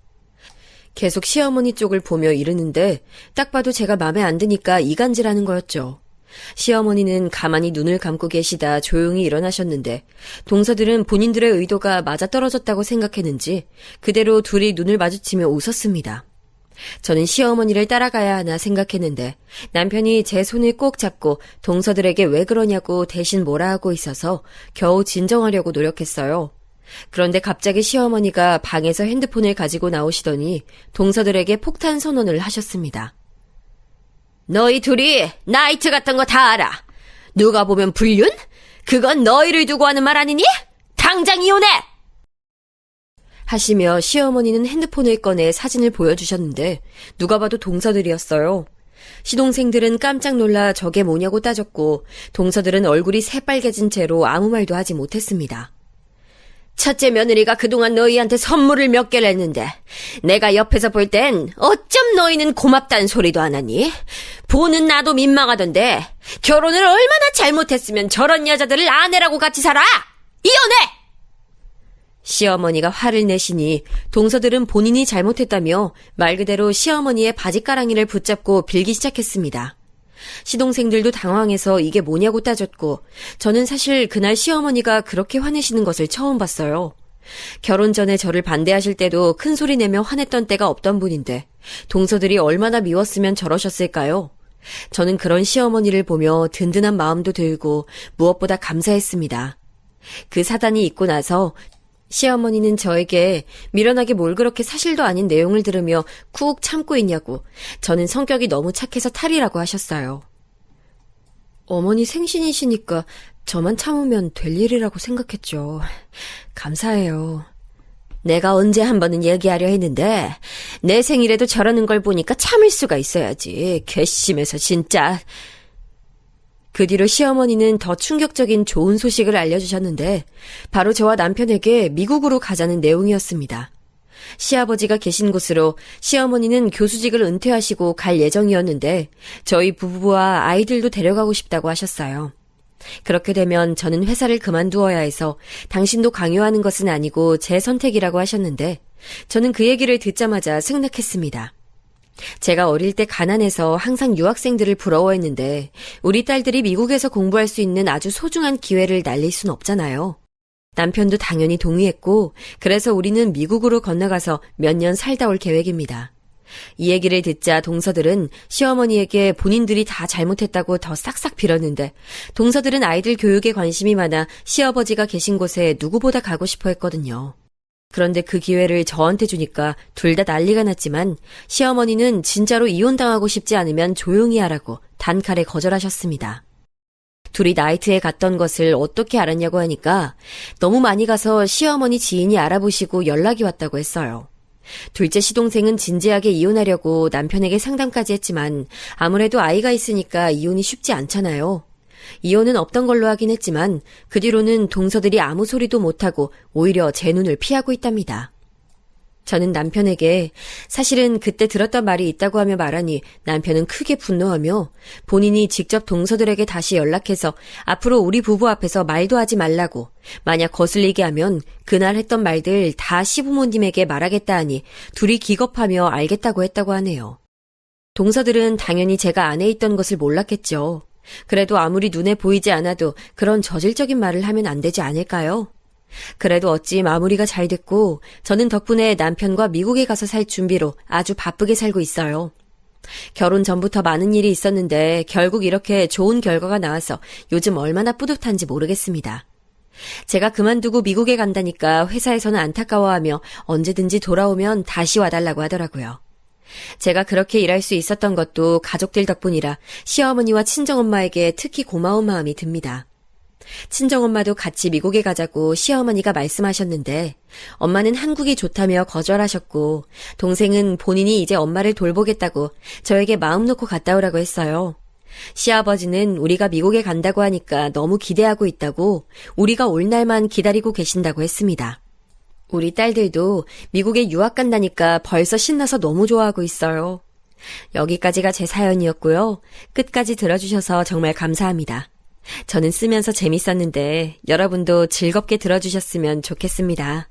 계속 시어머니 쪽을 보며 이르는데 딱 봐도 제가 맘에 안 드니까 이간질하는 거였죠. 시어머니는 가만히 눈을 감고 계시다 조용히 일어나셨는데 동서들은 본인들의 의도가 맞아떨어졌다고 생각했는지 그대로 둘이 눈을 마주치며 웃었습니다. 저는 시어머니를 따라가야 하나 생각했는데 남편이 제 손을 꼭 잡고 동서들에게 왜 그러냐고 대신 뭐라 하고 있어서 겨우 진정하려고 노력했어요. 그런데 갑자기 시어머니가 방에서 핸드폰을 가지고 나오시더니 동서들에게 폭탄 선언을 하셨습니다. 너희 둘이 나이트 같은 거 다 알아. 누가 보면 불륜? 그건 너희를 두고 하는 말 아니니? 당장 이혼해! 하시며 시어머니는 핸드폰을 꺼내 사진을 보여주셨는데 누가 봐도 동서들이었어요. 시동생들은 깜짝 놀라 저게 뭐냐고 따졌고 동서들은 얼굴이 새빨개진 채로 아무 말도 하지 못했습니다. 첫째 며느리가 그동안 너희한테 선물을 몇 개를 했는데 내가 옆에서 볼 땐 어쩜 너희는 고맙다는 소리도 안 하니? 보는 나도 민망하던데 결혼을 얼마나 잘못했으면 저런 여자들을 아내라고 같이 살아! 이혼해! 시어머니가 화를 내시니 동서들은 본인이 잘못했다며 말 그대로 시어머니의 바지가랑이를 붙잡고 빌기 시작했습니다. 시동생들도 당황해서 이게 뭐냐고 따졌고 저는 사실 그날 시어머니가 그렇게 화내시는 것을 처음 봤어요. 결혼 전에 저를 반대하실 때도 큰 소리 내며 화냈던 때가 없던 분인데 동서들이 얼마나 미웠으면 저러셨을까요? 저는 그런 시어머니를 보며 든든한 마음도 들고 무엇보다 감사했습니다. 그 사단이 있고 나서 시어머니는 저에게 미련하게 뭘 그렇게 사실도 아닌 내용을 들으며 쿡 참고 있냐고 저는 성격이 너무 착해서 탈이라고 하셨어요. 어머니 생신이시니까 저만 참으면 될 일이라고 생각했죠. 감사해요. 내가 언제 한 번은 얘기하려 했는데 내 생일에도 저러는 걸 보니까 참을 수가 있어야지. 괘씸해서 진짜. 그 뒤로 시어머니는 더 충격적인 좋은 소식을 알려주셨는데 바로 저와 남편에게 미국으로 가자는 내용이었습니다. 시아버지가 계신 곳으로 시어머니는 교수직을 은퇴하시고 갈 예정이었는데 저희 부부와 아이들도 데려가고 싶다고 하셨어요. 그렇게 되면 저는 회사를 그만두어야 해서 당신도 강요하는 것은 아니고 제 선택이라고 하셨는데 저는 그 얘기를 듣자마자 승낙했습니다. 제가 어릴 때 가난해서 항상 유학생들을 부러워했는데 우리 딸들이 미국에서 공부할 수 있는 아주 소중한 기회를 날릴 순 없잖아요. 남편도 당연히 동의했고 그래서 우리는 미국으로 건너가서 몇 년 살다 올 계획입니다. 이 얘기를 듣자 동서들은 시어머니에게 본인들이 다 잘못했다고 더 싹싹 빌었는데 동서들은 아이들 교육에 관심이 많아 시아버지가 계신 곳에 누구보다 가고 싶어 했거든요. 그런데 그 기회를 저한테 주니까 둘 다 난리가 났지만 시어머니는 진짜로 이혼당하고 싶지 않으면 조용히 하라고 단칼에 거절하셨습니다. 둘이 나이트에 갔던 것을 어떻게 알았냐고 하니까 너무 많이 가서 시어머니 지인이 알아보시고 연락이 왔다고 했어요. 둘째 시동생은 진지하게 이혼하려고 남편에게 상담까지 했지만 아무래도 아이가 있으니까 이혼이 쉽지 않잖아요. 이혼은 없던 걸로 하긴 했지만 그 뒤로는 동서들이 아무 소리도 못하고 오히려 제 눈을 피하고 있답니다. 저는 남편에게 사실은 그때 들었던 말이 있다고 하며 말하니 남편은 크게 분노하며 본인이 직접 동서들에게 다시 연락해서 앞으로 우리 부부 앞에서 말도 하지 말라고 만약 거슬리게 하면 그날 했던 말들 다 시부모님에게 말하겠다 하니 둘이 기겁하며 알겠다고 했다고 하네요. 동서들은 당연히 제가 안에 있던 것을 몰랐겠죠. 그래도 아무리 눈에 보이지 않아도 그런 저질적인 말을 하면 안 되지 않을까요? 그래도 어찌 마무리가 잘 됐고 저는 덕분에 남편과 미국에 가서 살 준비로 아주 바쁘게 살고 있어요. 결혼 전부터 많은 일이 있었는데 결국 이렇게 좋은 결과가 나와서 요즘 얼마나 뿌듯한지 모르겠습니다. 제가 그만두고 미국에 간다니까 회사에서는 안타까워하며 언제든지 돌아오면 다시 와달라고 하더라고요. 제가 그렇게 일할 수 있었던 것도 가족들 덕분이라 시어머니와 친정엄마에게 특히 고마운 마음이 듭니다. 친정엄마도 같이 미국에 가자고 시어머니가 말씀하셨는데 엄마는 한국이 좋다며 거절하셨고 동생은 본인이 이제 엄마를 돌보겠다고 저에게 마음 놓고 갔다 오라고 했어요. 시아버지는 우리가 미국에 간다고 하니까 너무 기대하고 있다고 우리가 올 날만 기다리고 계신다고 했습니다. 우리 딸들도 미국에 유학 간다니까 벌써 신나서 너무 좋아하고 있어요. 여기까지가 제 사연이었고요. 끝까지 들어주셔서 정말 감사합니다. 저는 쓰면서 재밌었는데 여러분도 즐겁게 들어주셨으면 좋겠습니다.